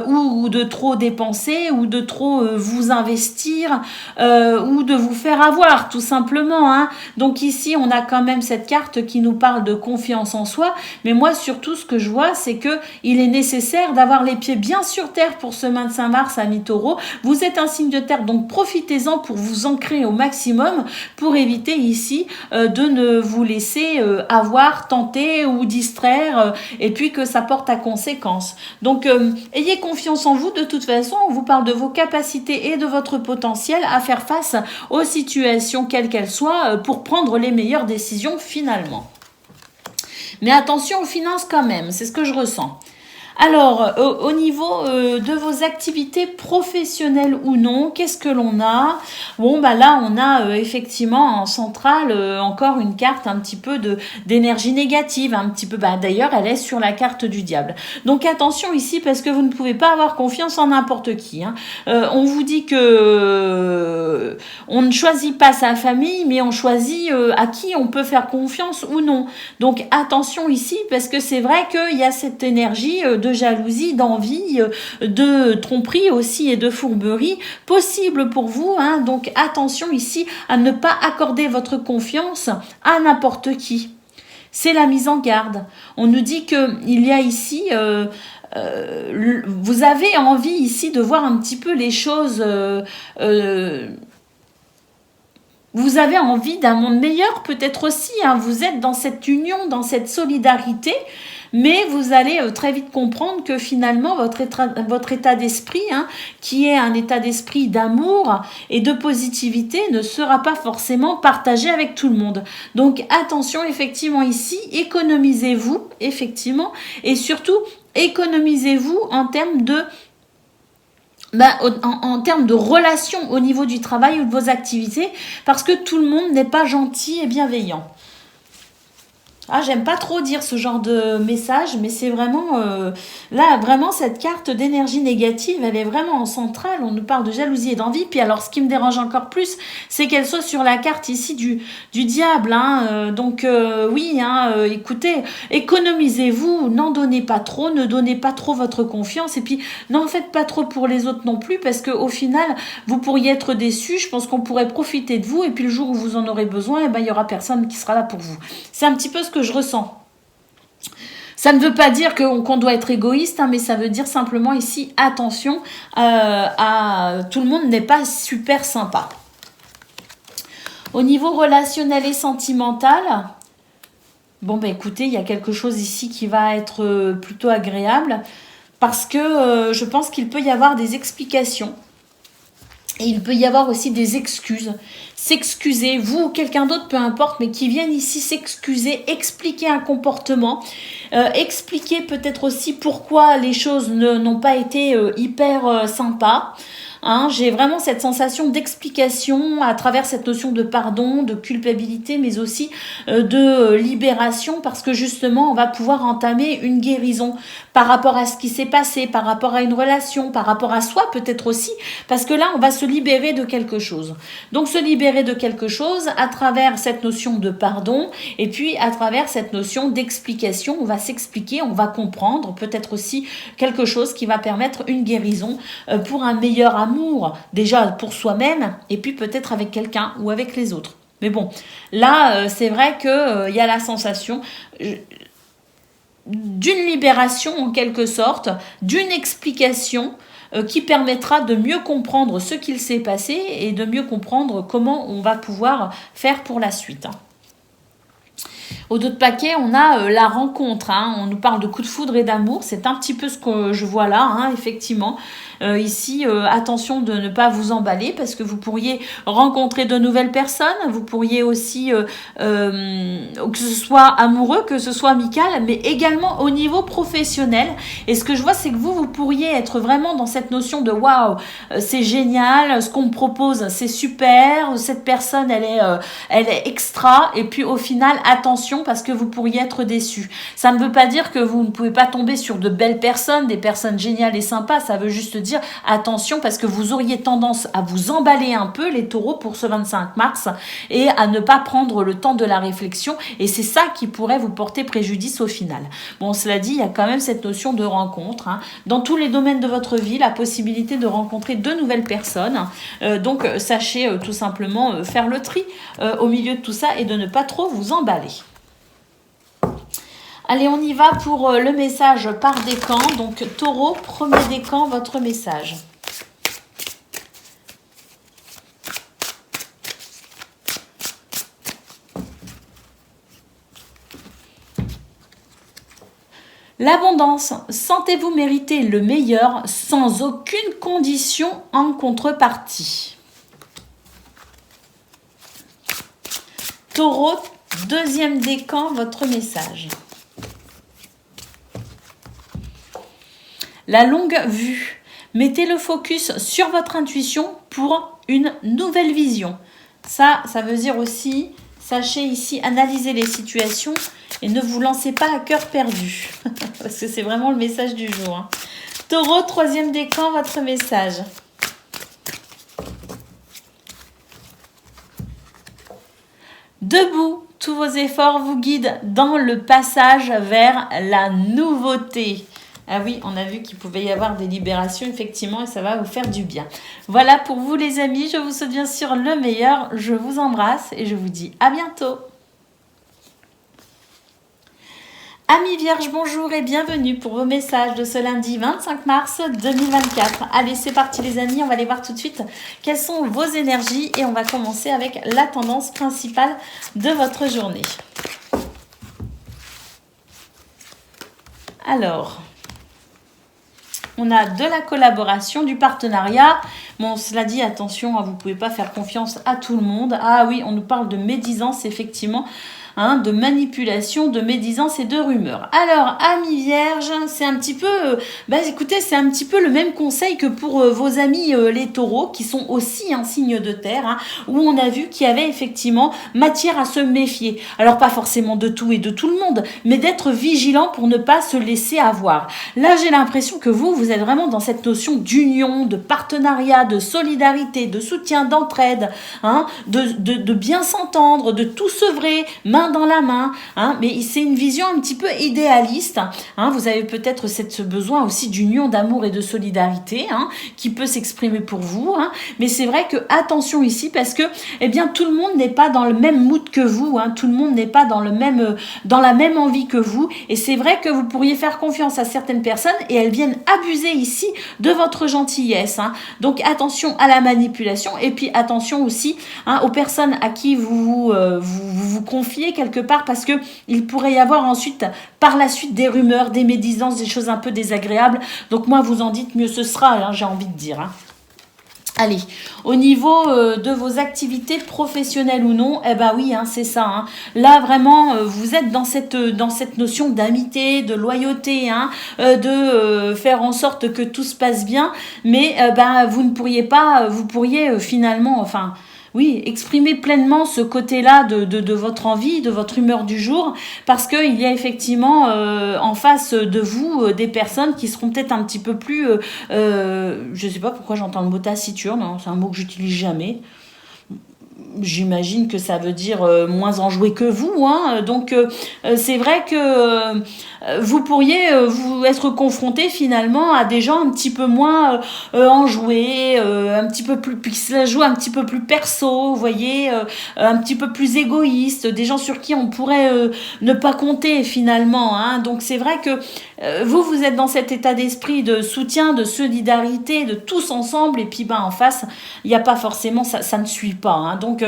ou de trop dépenser ou de trop vous investir ou de vous faire avoir tout simplement. Donc ici on a quand même cette carte qui nous parle de confiance en soi, mais moi surtout ce que je vois c'est que il est nécessaire d'avoir les pieds bien sur terre pour ce 25 mars, amis taureaux. Vous êtes un signe de terre, donc profitez-en pour vous ancrer au maximum pour éviter ici de ne vous laisser avoir, tenter ou distraire et puis que ça porte à conséquence. Donc ayez confiance en vous, de toute façon on vous parle de vos capacités et de votre potentiel à faire face aux situations quelles qu'elles soient pour prendre les meilleures décisions finalement. Mais attention aux finances quand même, c'est ce que je ressens. Alors, au niveau de vos activités professionnelles ou non, qu'est-ce que l'on a? Bon, là, on a effectivement en centrale encore une carte un petit peu d'énergie négative, un petit peu. D'ailleurs, elle est sur la carte du diable. Donc attention ici parce que vous ne pouvez pas avoir confiance en n'importe qui. On vous dit que on ne choisit pas sa famille, mais on choisit à qui on peut faire confiance ou non. Donc attention ici parce que c'est vrai qu'il y a cette énergie de jalousie, d'envie, de tromperie aussi et de fourberie possible pour vous. Donc attention ici à ne pas accorder votre confiance à n'importe qui. C'est la mise en garde. On nous dit qu'il y a ici... vous avez envie ici de voir un petit peu les choses... vous avez envie d'un monde meilleur peut-être aussi. Vous êtes dans cette union, dans cette solidarité. mais vous allez très vite comprendre que finalement votre état d'esprit, hein, qui est un état d'esprit d'amour et de positivité, ne sera pas forcément partagé avec tout le monde. Donc attention, effectivement ici, économisez-vous, effectivement, et surtout économisez-vous en termes de en termes de relations au niveau du travail ou de vos activités, parce que tout le monde n'est pas gentil et bienveillant. Ah, j'aime pas trop dire ce genre de message, mais c'est vraiment... là, vraiment, cette carte d'énergie négative, elle est vraiment en centrale. On nous parle de jalousie et d'envie. Puis alors, ce qui me dérange encore plus, c'est qu'elle soit sur la carte ici du diable. Hein. Donc, oui, hein, écoutez, économisez-vous, n'en donnez pas trop, ne donnez pas trop votre confiance. Et puis, n'en faites pas trop pour les autres non plus, parce qu'au final, vous pourriez être déçus. Je pense qu'on pourrait profiter de vous. Et puis, le jour où vous en aurez besoin, eh ben, il y aura personne qui sera là pour vous. C'est un petit peu ce que je ressens. Ça ne veut pas dire qu'on doit être égoïste, hein, mais ça veut dire simplement ici, attention, tout le monde n'est pas super sympa. Au niveau relationnel et sentimental, bon ben écoutez, il y a quelque chose ici qui va être plutôt agréable, parce que je pense qu'il peut y avoir des explications. Et il peut y avoir aussi des excuses. S'excuser, vous ou quelqu'un d'autre, peu importe, mais qui viennent ici s'excuser, expliquer un comportement, expliquer peut-être aussi pourquoi les choses n'ont pas été hyper sympas. Hein, j'ai vraiment cette sensation d'explication à travers cette notion de pardon, de culpabilité, mais aussi de libération, parce que justement, on va pouvoir entamer une guérison par rapport à ce qui s'est passé, par rapport à une relation, par rapport à soi peut-être aussi, parce que là, on va se libérer de quelque chose. Donc, se libérer de quelque chose à travers cette notion de pardon, et puis à travers cette notion d'explication, on va s'expliquer, on va comprendre, peut-être aussi quelque chose qui va permettre une guérison pour un meilleur amour, déjà pour soi-même, et puis peut-être avec quelqu'un ou avec les autres. Mais bon, là, c'est vrai qu'il y a la sensation d'une libération en quelque sorte, d'une explication qui permettra de mieux comprendre ce qu'il s'est passé et de mieux comprendre comment on va pouvoir faire pour la suite. Au dos de paquet, on a la rencontre. Hein. On nous parle de coup de foudre et d'amour. C'est un petit peu ce que je vois là, hein, effectivement. Ici, attention de ne pas vous emballer parce que vous pourriez rencontrer de nouvelles personnes. Vous pourriez aussi, que ce soit amoureux, que ce soit amical, mais également au niveau professionnel. Et ce que je vois, c'est que vous pourriez être vraiment dans cette notion de waouh, c'est génial, ce qu'on me propose, c'est super. Cette personne, elle est extra. Et puis au final, attention parce que vous pourriez être déçu. Ça ne veut pas dire que vous ne pouvez pas tomber sur de belles personnes, des personnes géniales et sympas. Ça veut juste dire attention parce que vous auriez tendance à vous emballer un peu les taureaux pour ce 25 mars et à ne pas prendre le temps de la réflexion et c'est ça qui pourrait vous porter préjudice au final. Bon, cela dit, il y a quand même cette notion de rencontre. Hein. Dans tous les domaines de votre vie, la possibilité de rencontrer de nouvelles personnes. Donc, sachez tout simplement faire le tri au milieu de tout ça et de ne pas trop vous emballer. Allez, on y va pour le message par décan. Donc, taureau, premier décan, votre message. L'abondance. Sentez-vous mériter le meilleur sans aucune condition en contrepartie. Taureau, deuxième décan, votre message. La longue vue. Mettez le focus sur votre intuition pour une nouvelle vision. Ça veut dire aussi, sachez ici analyser les situations et ne vous lancez pas à cœur perdu. Parce que c'est vraiment le message du jour. Hein. Taureau, troisième décan, votre message. Debout, tous vos efforts vous guident dans le passage vers la nouveauté. Ah oui, on a vu qu'il pouvait y avoir des libérations, effectivement, et ça va vous faire du bien. Voilà pour vous les amis, je vous souhaite bien sûr le meilleur. Je vous embrasse et je vous dis à bientôt. Amis Vierges, bonjour et bienvenue pour vos messages de ce lundi 25 mars 2024. Allez, c'est parti les amis, on va aller voir tout de suite quelles sont vos énergies et on va commencer avec la tendance principale de votre journée. Alors, on a de la collaboration, du partenariat. Bon, cela dit, attention, vous ne pouvez pas faire confiance à tout le monde. Ah oui, on nous parle de médisance, effectivement. Hein, de manipulation, de médisance et de rumeurs. Alors, amis vierges, c'est un petit peu, écoutez, c'est un petit peu le même conseil que pour vos amis les taureaux, qui sont aussi un signe de terre, hein, où on a vu qu'il y avait effectivement matière à se méfier. Alors, pas forcément de tout et de tout le monde, mais d'être vigilant pour ne pas se laisser avoir. Là, j'ai l'impression que vous êtes vraiment dans cette notion d'union, de partenariat, de solidarité, de soutien, d'entraide, hein, de bien s'entendre, de tout sevrer, main dans la main, hein, mais c'est une vision un petit peu idéaliste, hein, vous avez peut-être ce besoin aussi d'union, d'amour et de solidarité, hein, qui peut s'exprimer pour vous, hein, mais c'est vrai que attention ici, parce que eh bien tout le monde n'est pas dans le même mood que vous, hein, tout le monde n'est pas dans la même envie que vous, et c'est vrai que vous pourriez faire confiance à certaines personnes et elles viennent abuser ici de votre gentillesse, hein. Donc attention à la manipulation, et puis attention aussi, hein, aux personnes à qui vous confiez quelque part, parce que il pourrait y avoir ensuite, par la suite, des rumeurs, des médisances, des choses un peu désagréables. Donc moi, vous en dites, mieux ce sera, hein, j'ai envie de dire, hein. Allez, au niveau de vos activités professionnelles ou non, eh ben oui, hein, c'est ça, hein. Là, vraiment, vous êtes dans cette notion d'amitié, de loyauté, hein, de faire en sorte que tout se passe bien, mais vous ne pourriez pas, vous pourriez finalement, enfin... Oui, exprimez pleinement ce côté-là de votre envie, de votre humeur du jour, parce qu'il y a effectivement en face de vous des personnes qui seront peut-être un petit peu plus... je ne sais pas pourquoi j'entends le mot taciturne, hein, c'est un mot que j'utilise jamais. J'imagine que ça veut dire moins enjoué que vous, hein. Donc c'est vrai que vous pourriez vous être confronté finalement à des gens un petit peu moins enjoués, un petit peu plus, qui se jouent un petit peu plus perso, vous voyez, un petit peu plus égoïste, des gens sur qui on pourrait ne pas compter finalement, hein. Donc c'est vrai que vous êtes dans cet état d'esprit de soutien, de solidarité, de tous ensemble, et puis en face, il n'y a pas forcément, ça ne suit pas, hein. Donc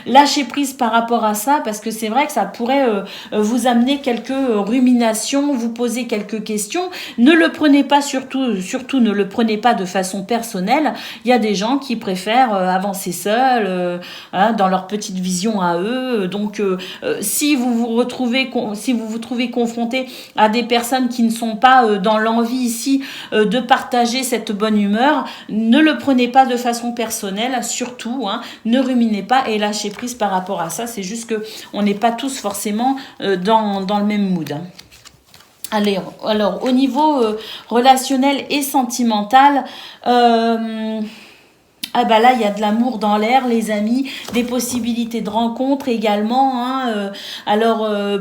lâchez prise par rapport à ça, parce que c'est vrai que ça pourrait vous amener quelques ruminations, vous poser quelques questions. Ne le prenez pas surtout ne le prenez pas de façon personnelle. Il y a des gens qui préfèrent avancer seuls, hein, dans leur petite vision à eux. Donc si vous vous trouvez confronté à des personnes qui ne sont pas dans l'envie ici de partager cette bonne humeur, ne le prenez pas de façon personnelle, surtout, hein, ne ruminez pas et lâchez prise par rapport à ça. C'est juste que on n'est pas tous forcément dans le même mood. Allez, alors au niveau relationnel et sentimental, là, il y a de l'amour dans l'air, les amis, des possibilités de rencontres également, hein.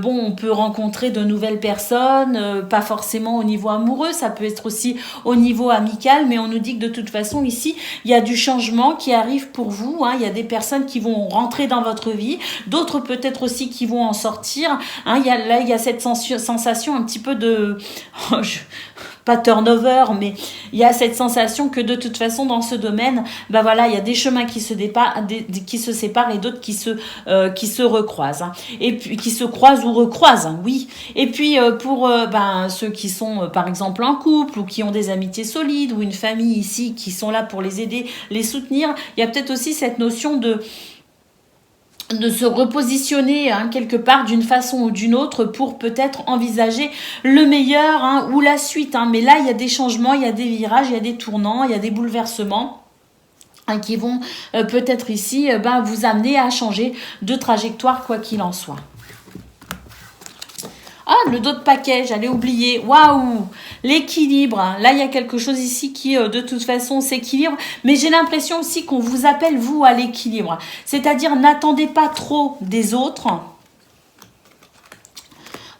On peut rencontrer de nouvelles personnes, pas forcément au niveau amoureux, ça peut être aussi au niveau amical, mais on nous dit que de toute façon, ici, il y a du changement qui arrive pour vous, hein. Il y a des personnes qui vont rentrer dans votre vie, d'autres peut-être aussi qui vont en sortir, hein. Il y a cette sensation un petit peu de... pas turnover, mais il y a cette sensation que de toute façon, dans ce domaine, il y a des chemins qui se séparent et d'autres qui se recroisent, hein. Et puis qui se croisent ou recroisent, hein, oui. Et puis pour ceux qui sont par exemple en couple ou qui ont des amitiés solides ou une famille ici qui sont là pour les aider, les soutenir, il y a peut-être aussi cette notion de se repositionner, hein, quelque part d'une façon ou d'une autre pour peut-être envisager le meilleur, hein, ou la suite, hein. Mais là, il y a des changements, il y a des virages, il y a des tournants, il y a des bouleversements, hein, qui vont peut-être ici vous amener à changer de trajectoire quoi qu'il en soit. Ah, le dos de paquet, j'allais oublier. Waouh, l'équilibre. Là, il y a quelque chose ici qui, de toute façon, s'équilibre. Mais j'ai l'impression aussi qu'on vous appelle, vous, à l'équilibre. C'est-à-dire, n'attendez pas trop des autres.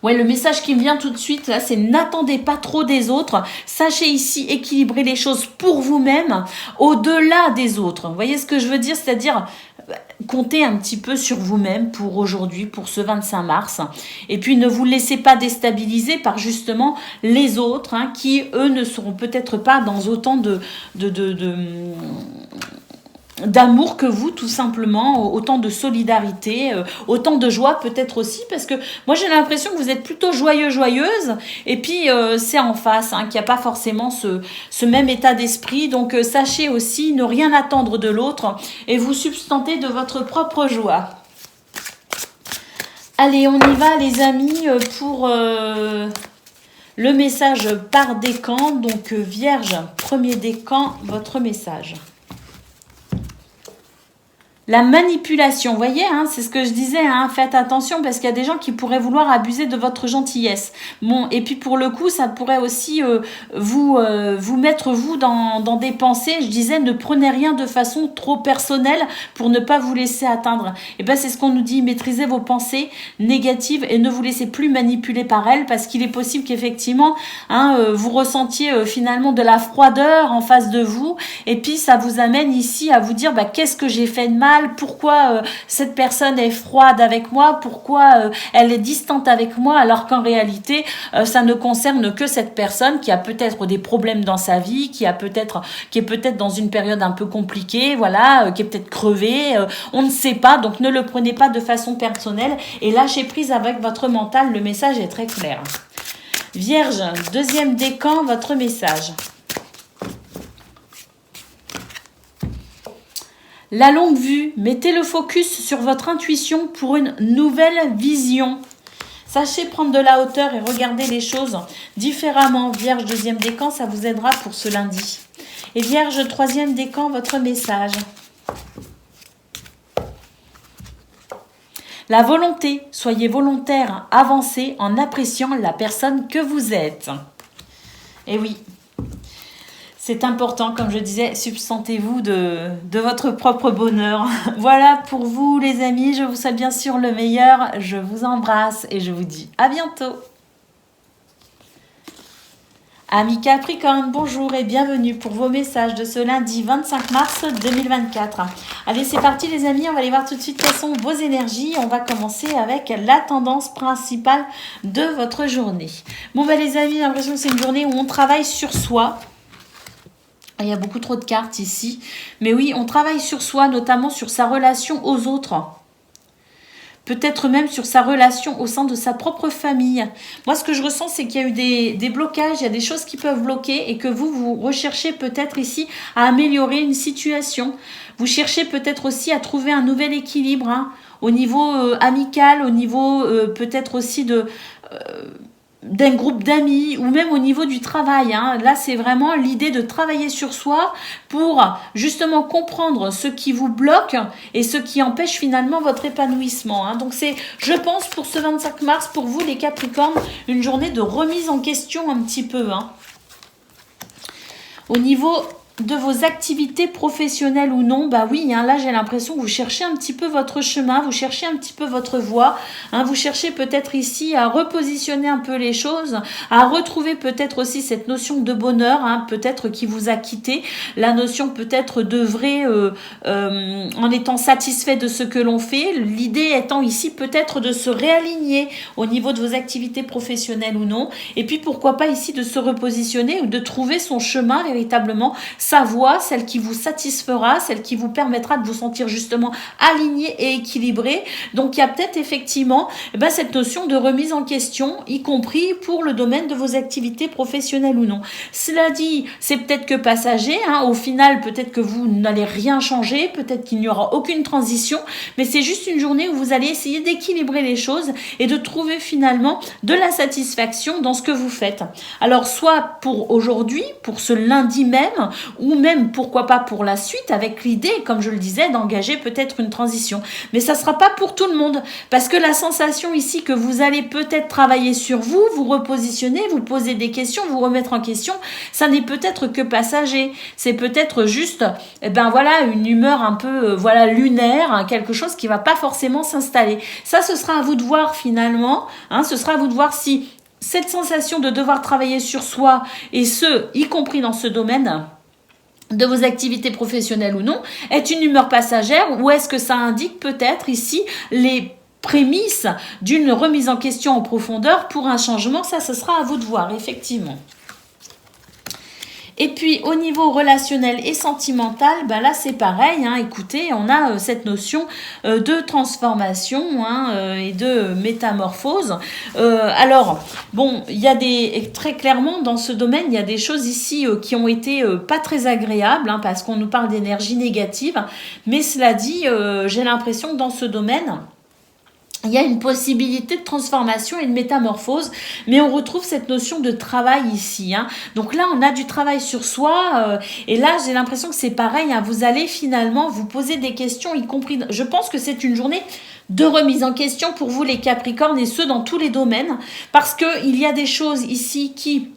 Ouais, le message qui me vient tout de suite, là, c'est n'attendez pas trop des autres. Sachez ici équilibrer les choses pour vous-même, au-delà des autres. Vous voyez ce que je veux dire? C'est-à-dire... comptez un petit peu sur vous-même pour aujourd'hui, pour ce 25 mars. Et puis, ne vous laissez pas déstabiliser par justement les autres, hein, qui, eux, ne seront peut-être pas dans autant d'amour que vous, tout simplement, autant de solidarité, autant de joie peut-être aussi, parce que moi j'ai l'impression que vous êtes plutôt joyeuse, et puis c'est en face, hein, qu'il n'y a pas forcément ce même état d'esprit, donc sachez aussi ne rien attendre de l'autre, et vous substanter de votre propre joie. Allez, on y va les amis, pour le message par décan, donc Vierge, premier décan, votre message. La manipulation, vous voyez, hein, c'est ce que je disais, hein, faites attention parce qu'il y a des gens qui pourraient vouloir abuser de votre gentillesse. Bon, et puis pour le coup, ça pourrait aussi vous mettre vous dans des pensées. Je disais, ne prenez rien de façon trop personnelle pour ne pas vous laisser atteindre. Et ben c'est ce qu'on nous dit, maîtrisez vos pensées négatives et ne vous laissez plus manipuler par elles parce qu'il est possible qu'effectivement, hein, vous ressentiez finalement de la froideur en face de vous et puis ça vous amène ici à vous dire, bah, qu'est-ce que j'ai fait de mal? Pourquoi cette personne est froide avec moi, pourquoi elle est distante avec moi, alors qu'en réalité ça ne concerne que cette personne qui a peut-être des problèmes dans sa vie, qui est peut-être dans une période un peu compliquée, voilà, qui est peut-être crevée, on ne sait pas, donc ne le prenez pas de façon personnelle et lâchez prise avec votre mental, le message est très clair. Vierge, deuxième décan, votre message. La longue vue, mettez le focus sur votre intuition pour une nouvelle vision. Sachez prendre de la hauteur et regarder les choses différemment. Vierge, deuxième décan, ça vous aidera pour ce lundi. Et Vierge, troisième décan, votre message. La volonté, soyez volontaire, avancez en appréciant la personne que vous êtes. Et oui. C'est important, comme je disais, substantez-vous de votre propre bonheur. Voilà pour vous les amis, je vous souhaite bien sûr le meilleur, je vous embrasse et je vous dis à bientôt. Amis Capricorne, bonjour et bienvenue pour vos messages de ce lundi 25 mars 2024. Allez, c'est parti les amis, on va aller voir tout de suite quelles sont vos énergies. On va commencer avec la tendance principale de votre journée. Bon ben les amis, j'ai l'impression que c'est une journée où on travaille sur soi. Il y a beaucoup trop de cartes ici. Mais oui, on travaille sur soi, notamment sur sa relation aux autres. Peut-être même sur sa relation au sein de sa propre famille. Moi, ce que je ressens, c'est qu'il y a eu des blocages, il y a des choses qui peuvent bloquer et que vous recherchez peut-être ici à améliorer une situation. Vous cherchez peut-être aussi à trouver un nouvel équilibre, hein, au niveau amical, au niveau peut-être aussi d'un groupe d'amis ou même au niveau du travail, hein. Là, c'est vraiment l'idée de travailler sur soi pour justement comprendre ce qui vous bloque et ce qui empêche finalement votre épanouissement, hein. Donc c'est, je pense, pour ce 25 mars, pour vous les Capricornes, une journée de remise en question un petit peu, hein. Au niveau de vos activités professionnelles ou non, bah oui, hein, là j'ai l'impression que vous cherchez un petit peu votre chemin, vous cherchez un petit peu votre voie, hein, vous cherchez peut-être ici à repositionner un peu les choses, à retrouver peut-être aussi cette notion de bonheur, hein, peut-être qui vous a quitté, la notion peut-être d'œuvrer en étant satisfait de ce que l'on fait, l'idée étant ici peut-être de se réaligner au niveau de vos activités professionnelles ou non, et puis pourquoi pas ici de se repositionner ou de trouver son chemin véritablement, sa voie, celle qui vous satisfera, celle qui vous permettra de vous sentir justement aligné et équilibré. Donc il y a peut-être effectivement cette notion de remise en question, y compris pour le domaine de vos activités professionnelles ou non. Cela dit, c'est peut-être que passager, hein, au final peut-être que vous n'allez rien changer, peut-être qu'il n'y aura aucune transition, mais c'est juste une journée où vous allez essayer d'équilibrer les choses et de trouver finalement de la satisfaction dans ce que vous faites. Alors soit pour aujourd'hui, pour ce lundi même, ou même pourquoi pas pour la suite, avec l'idée, comme je le disais, d'engager peut-être une transition. Mais ça ne sera pas pour tout le monde, parce que la sensation ici que vous allez peut-être travailler sur vous, vous repositionner, vous poser des questions, vous remettre en question, ça n'est peut-être que passager. C'est peut-être juste, une humeur un peu, lunaire, hein, quelque chose qui ne va pas forcément s'installer. Ça, ce sera à vous de voir finalement, hein, ce sera à vous de voir si cette sensation de devoir travailler sur soi, et ce, y compris dans ce domaine, de vos activités professionnelles ou non, est une humeur passagère ou est-ce que ça indique peut-être ici les prémices d'une remise en question en profondeur pour un changement? Ça, ce sera à vous de voir, effectivement. Et puis au niveau relationnel et sentimental, ben là c'est pareil, hein, écoutez, on a cette notion de transformation et de métamorphose. Alors, bon, il y a très clairement dans ce domaine, il y a des choses ici qui ont été pas très agréables, hein, parce qu'on nous parle d'énergie négative, mais cela dit, j'ai l'impression que dans ce domaine, il y a une possibilité de transformation et de métamorphose, mais on retrouve cette notion de travail ici. Hein. Donc là, on a du travail sur soi, et là, j'ai l'impression que c'est pareil. Hein. Vous allez finalement vous poser des questions, y compris. Je pense que c'est une journée de remise en question pour vous, les Capricornes, et ce dans tous les domaines, parce que il y a des choses ici qui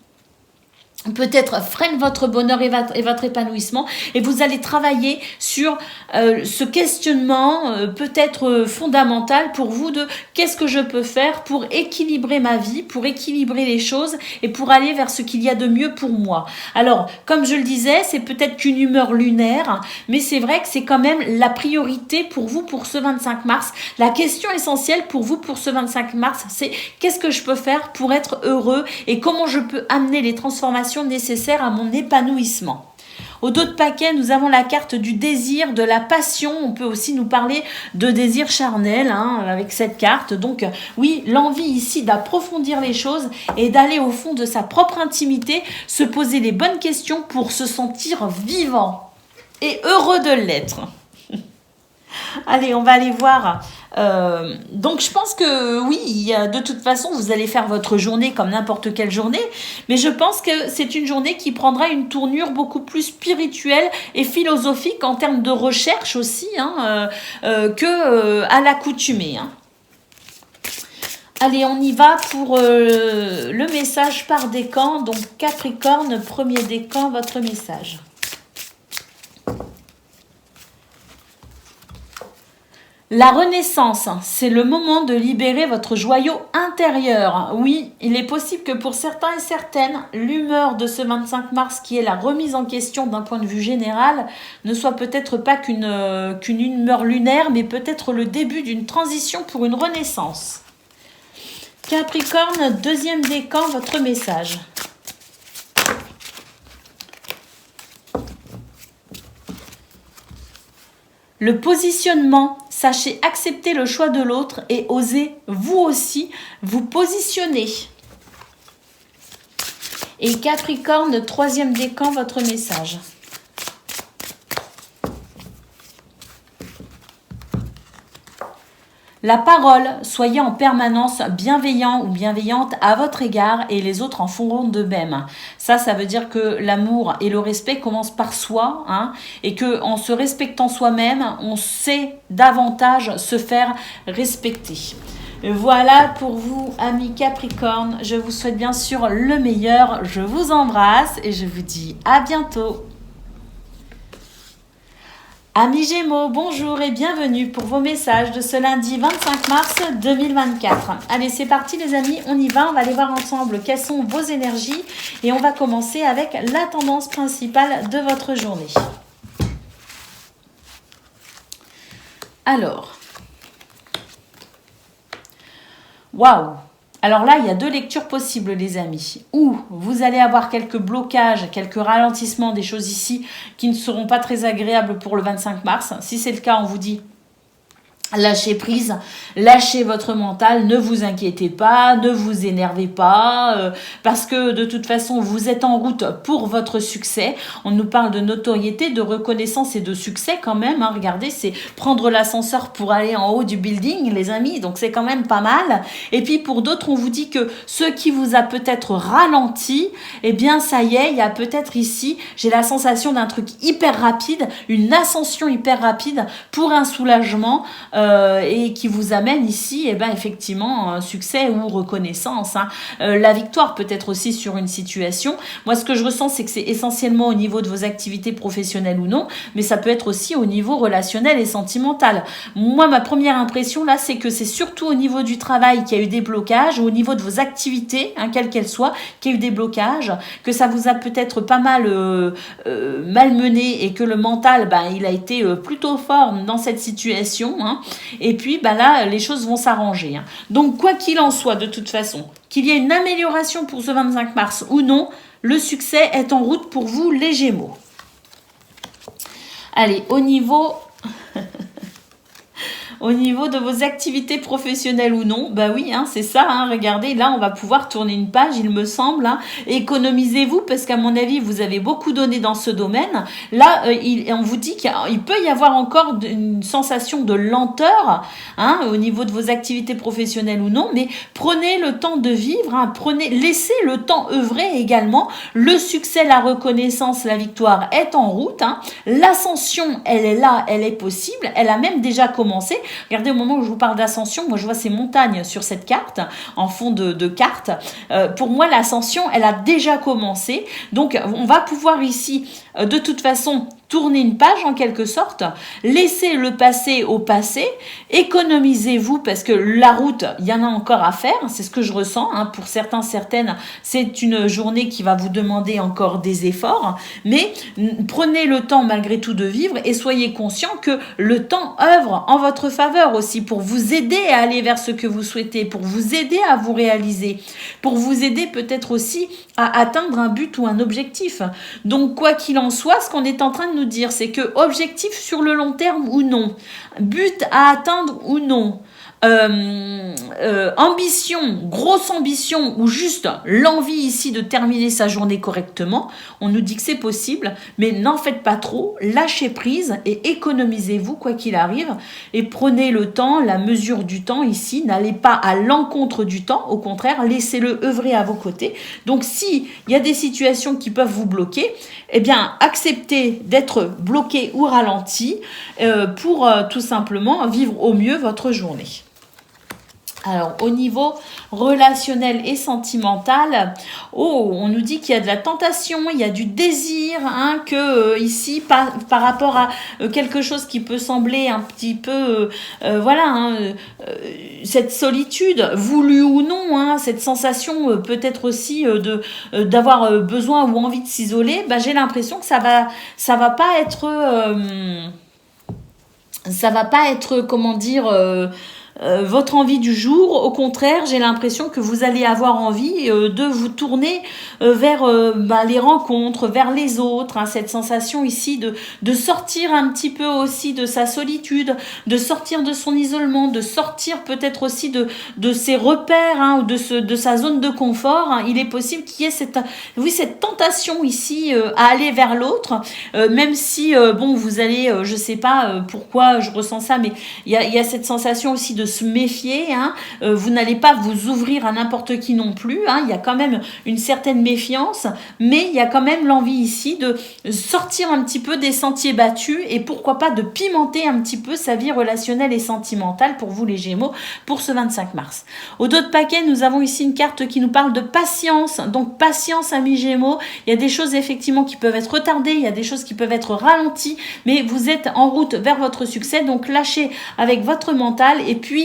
peut-être freine votre bonheur et votre épanouissement, et vous allez travailler sur ce questionnement peut-être fondamental pour vous de qu'est-ce que je peux faire pour équilibrer ma vie, pour équilibrer les choses et pour aller vers ce qu'il y a de mieux pour moi. Alors, comme je le disais, c'est peut-être qu'une humeur lunaire, mais c'est vrai que c'est quand même la priorité pour vous pour ce 25 mars. La question essentielle pour vous pour ce 25 mars, c'est qu'est-ce que je peux faire pour être heureux et comment je peux amener les transformations nécessaires à mon épanouissement. Au dos de paquet, nous avons la carte du désir, de la passion. On peut aussi nous parler de désir charnel avec cette carte. Donc oui, l'envie ici d'approfondir les choses et d'aller au fond de sa propre intimité, se poser les bonnes questions pour se sentir vivant et heureux de l'être. Allez, on va aller voir. Donc je pense que oui, de toute façon, vous allez faire votre journée comme n'importe quelle journée, mais je pense que c'est une journée qui prendra une tournure beaucoup plus spirituelle et philosophique en termes de recherche aussi, que à l'accoutumée. Hein. Allez, on y va pour le message par décan. Donc Capricorne, premier décan, votre message. La renaissance, c'est le moment de libérer votre joyau intérieur. Oui, il est possible que pour certains et certaines, l'humeur de ce 25 mars, qui est la remise en question d'un point de vue général, ne soit peut-être pas qu'une humeur lunaire, mais peut-être le début d'une transition pour une renaissance. Capricorne, deuxième décan, votre message. Le positionnement, sachez accepter le choix de l'autre et osez vous aussi vous positionner. Et Capricorne, troisième décan, votre message. La parole, soyez en permanence bienveillant ou bienveillante à votre égard et les autres en feront de même. Ça veut dire que l'amour et le respect commencent par soi, et que en se respectant soi-même, on sait davantage se faire respecter. Voilà pour vous, amis Capricorne. Je vous souhaite bien sûr le meilleur. Je vous embrasse et je vous dis à bientôt. Amis Gémeaux, bonjour et bienvenue pour vos messages de ce lundi 25 mars 2024. Allez, c'est parti les amis, on y va aller voir ensemble quelles sont vos énergies et on va commencer avec la tendance principale de votre journée. Alors, waouh! Alors là, il y a deux lectures possibles, les amis. Ou vous allez avoir quelques blocages, quelques ralentissements, des choses ici qui ne seront pas très agréables pour le 25 mars. Si c'est le cas, on vous dit lâchez prise, lâchez votre mental, ne vous inquiétez pas, ne vous énervez pas, parce que de toute façon, vous êtes en route pour votre succès. On nous parle de notoriété, de reconnaissance et de succès quand même. Regardez, c'est prendre l'ascenseur pour aller en haut du building, les amis, donc c'est quand même pas mal. Et puis pour d'autres, on vous dit que ce qui vous a peut-être ralenti, eh bien ça y est, il y a peut-être ici, j'ai la sensation d'un truc hyper rapide, une ascension hyper rapide pour un soulagement, et qui vous amène ici, effectivement, succès ou reconnaissance. La victoire peut être aussi sur une situation. Moi, ce que je ressens, c'est que c'est essentiellement au niveau de vos activités professionnelles ou non, mais ça peut être aussi au niveau relationnel et sentimental. Moi, ma première impression, là, c'est que c'est surtout au niveau du travail qu'il y a eu des blocages, ou au niveau de vos activités, quelles qu'elles soient, qu'il y a eu des blocages, que ça vous a peut-être pas mal malmené et que le mental, il a été plutôt fort dans cette situation, Et puis, là, les choses vont s'arranger. Donc, quoi qu'il en soit, de toute façon, qu'il y ait une amélioration pour ce 25 mars ou non, Le succès est en route pour vous, les Gémeaux. Allez, au niveau de vos activités professionnelles ou non, bah oui, hein, c'est ça, hein, regardez, là, on va pouvoir tourner une page, il me semble. Hein. Économisez-vous, parce qu'à mon avis, vous avez beaucoup donné dans ce domaine. Là, on vous dit qu'il peut y avoir encore une sensation de lenteur hein, au niveau de vos activités professionnelles ou non, mais prenez le temps de vivre, hein, laissez le temps œuvrer également. Le succès, la reconnaissance, la victoire est en route. Hein. L'ascension, elle est là, elle est possible, elle a même déjà commencé. Regardez, au moment où je vous parle d'ascension, moi je vois ces montagnes sur cette carte, en fond de carte. Pour moi, l'ascension, elle a déjà commencé. Donc, on va pouvoir ici, de toute façon, tourner une page en quelque sorte, laissez le passé au passé, économisez-vous parce que la route, il y en a encore à faire, c'est ce que je ressens, hein. Pour certains, certaines, c'est une journée qui va vous demander encore des efforts, mais prenez le temps malgré tout de vivre et soyez conscient que le temps œuvre en votre faveur aussi pour vous aider à aller vers ce que vous souhaitez, pour vous aider à vous réaliser, pour vous aider peut-être aussi à atteindre un but ou un objectif. Donc, quoi qu'il en soit, ce qu'on est en train de nous dire, c'est que objectif sur le long terme ou non, but à atteindre ou non, ambition, grosse ambition ou juste l'envie ici de terminer sa journée correctement, on nous dit que c'est possible, mais n'en faites pas trop, lâchez prise et économisez-vous quoi qu'il arrive et prenez le temps, la mesure du temps ici, n'allez pas à l'encontre du temps, au contraire, laissez-le œuvrer à vos côtés. Donc si il y a des situations qui peuvent vous bloquer, eh bien acceptez d'être bloqué ou ralenti pour tout simplement vivre au mieux votre journée. Alors, au niveau relationnel et sentimental, on nous dit qu'il y a de la tentation, il y a du désir, hein, que ici, par rapport à quelque chose qui peut sembler un petit peu, voilà, hein, cette solitude, voulue ou non, hein, cette sensation peut-être aussi d'avoir besoin ou envie de s'isoler, bah, j'ai l'impression que ça va pas être, comment dire, votre envie du jour. Au contraire, j'ai l'impression que vous allez avoir envie de vous tourner vers les rencontres, vers les autres, hein, cette sensation ici de sortir un petit peu aussi de sa solitude, de sortir de son isolement, de sortir peut-être aussi de ses repères, hein, ou de sa zone de confort. Hein. Il est possible qu'il y ait cette tentation ici à aller vers l'autre, même si vous allez, je sais pas pourquoi je ressens ça, mais il y a cette sensation aussi de se méfier, hein. Vous n'allez pas vous ouvrir à n'importe qui non plus, hein. Il y a quand même une certaine méfiance, mais il y a quand même l'envie ici de sortir un petit peu des sentiers battus et pourquoi pas de pimenter un petit peu sa vie relationnelle et sentimentale pour vous les Gémeaux pour ce 25 mars. Au dos de paquet, nous avons ici une carte qui nous parle de patience, donc patience amis Gémeaux, il y a des choses effectivement qui peuvent être retardées, il y a des choses qui peuvent être ralenties, mais vous êtes en route vers votre succès, donc lâchez avec votre mental et puis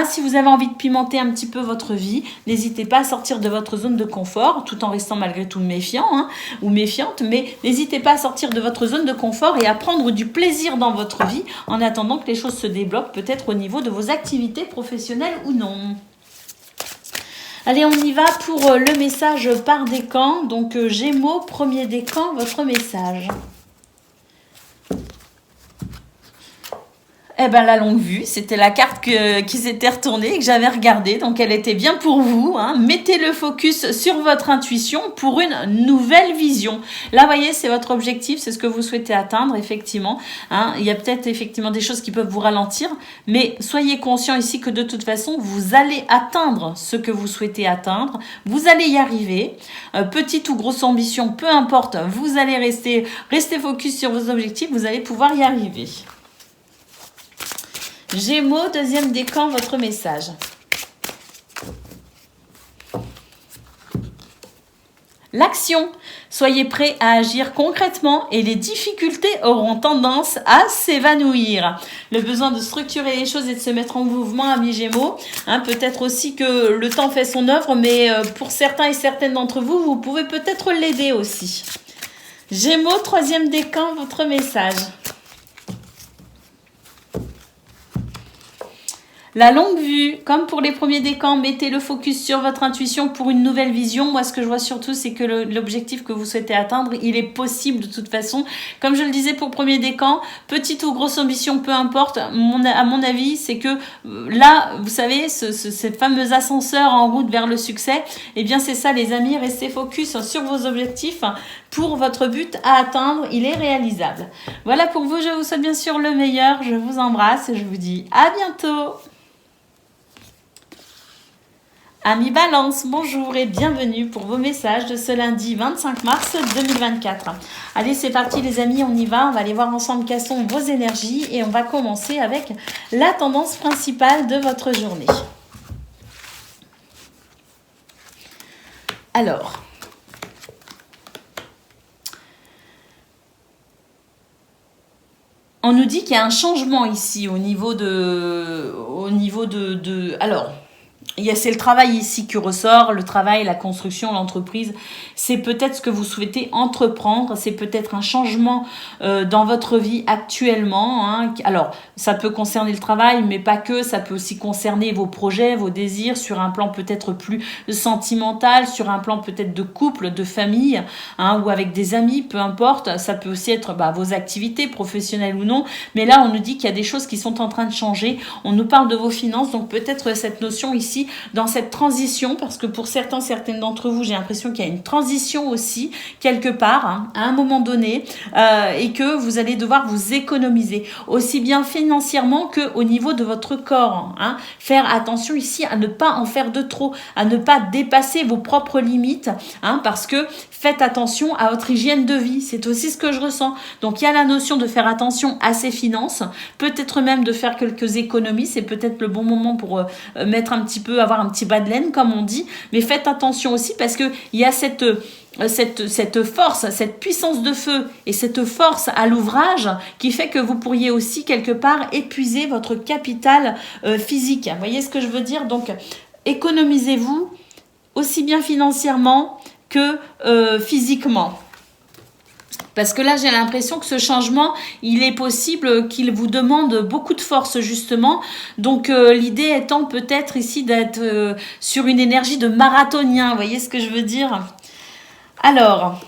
si vous avez envie de pimenter un petit peu votre vie, n'hésitez pas à sortir de votre zone de confort, tout en restant malgré tout méfiant ou méfiante, mais n'hésitez pas à sortir de votre zone de confort et à prendre du plaisir dans votre vie en attendant que les choses se débloquent, peut-être au niveau de vos activités professionnelles ou non. Allez, on y va pour le message par décan. Donc Gémeaux, premier décan, votre message. Eh ben, la longue vue, c'était la carte qui s'était retournée et que j'avais regardée, donc elle était bien pour vous. Hein. Mettez le focus sur votre intuition pour une nouvelle vision. Là, vous voyez, c'est votre objectif, c'est ce que vous souhaitez atteindre, effectivement. Hein. Il y a peut-être effectivement des choses qui peuvent vous ralentir, mais soyez conscient ici que de toute façon, vous allez atteindre ce que vous souhaitez atteindre. Vous allez y arriver. Petite ou grosse ambition, peu importe, vous allez rester focus sur vos objectifs, vous allez pouvoir y arriver. Gémeaux, deuxième décan, votre message. L'action. Soyez prêts à agir concrètement et les difficultés auront tendance à s'évanouir. Le besoin de structurer les choses et de se mettre en mouvement, amis Gémeaux. Peut-être aussi que le temps fait son œuvre, mais pour certains et certaines d'entre vous, vous pouvez peut-être l'aider aussi. Gémeaux, troisième décan, votre message. La longue vue, comme pour les premiers décans, mettez le focus sur votre intuition pour une nouvelle vision. Moi, ce que je vois surtout, c'est que l'objectif que vous souhaitez atteindre, il est possible de toute façon. Comme je le disais pour le premier décan, petite ou grosse ambition, peu importe. À mon avis, c'est que là, vous savez, ces fameux ascenseurs en route vers le succès, eh bien, c'est ça, les amis. Restez focus sur vos objectifs pour votre but à atteindre. Il est réalisable. Voilà pour vous. Je vous souhaite bien sûr le meilleur. Je vous embrasse et je vous dis à bientôt. Amis Balance, bonjour et bienvenue pour vos messages de ce lundi 25 mars 2024. Allez, c'est parti les amis, on y va. On va aller voir ensemble quelles sont vos énergies et on va commencer avec la tendance principale de votre journée. Alors, on nous dit qu'il y a un changement ici au niveau de alors, c'est le travail ici qui ressort, le travail, la construction, l'entreprise. C'est peut-être ce que vous souhaitez entreprendre, c'est peut-être un changement dans votre vie actuellement. Hein. Alors, ça peut concerner le travail, mais pas que, ça peut aussi concerner vos projets, vos désirs, sur un plan peut-être plus sentimental, sur un plan peut-être de couple, de famille, hein, ou avec des amis, peu importe. Ça peut aussi être vos activités, professionnelles ou non. Mais là, on nous dit qu'il y a des choses qui sont en train de changer. On nous parle de vos finances, donc peut-être cette notion ici, dans cette transition, parce que pour certaines d'entre vous, j'ai l'impression qu'il y a une transition aussi, quelque part, hein, à un moment donné, et que vous allez devoir vous économiser, aussi bien financièrement qu'au niveau de votre corps. Hein. Faire attention ici à ne pas en faire de trop, à ne pas dépasser vos propres limites, hein, parce que faites attention à votre hygiène de vie, c'est aussi ce que je ressens. Donc il y a la notion de faire attention à ses finances, peut-être même de faire quelques économies, c'est peut-être le bon moment pour mettre un petit peu, avoir un petit bas de laine comme on dit, mais faites attention aussi parce que il y a cette force, cette puissance de feu et cette force à l'ouvrage qui fait que vous pourriez aussi quelque part épuiser votre capital physique. Vous voyez ce que je veux dire? Donc économisez-vous aussi bien financièrement que physiquement. Parce que là, j'ai l'impression que ce changement, il est possible qu'il vous demande beaucoup de force, justement. Donc, l'idée étant peut-être ici d'être sur une énergie de marathonien. Vous voyez ce que je veux dire? Alors,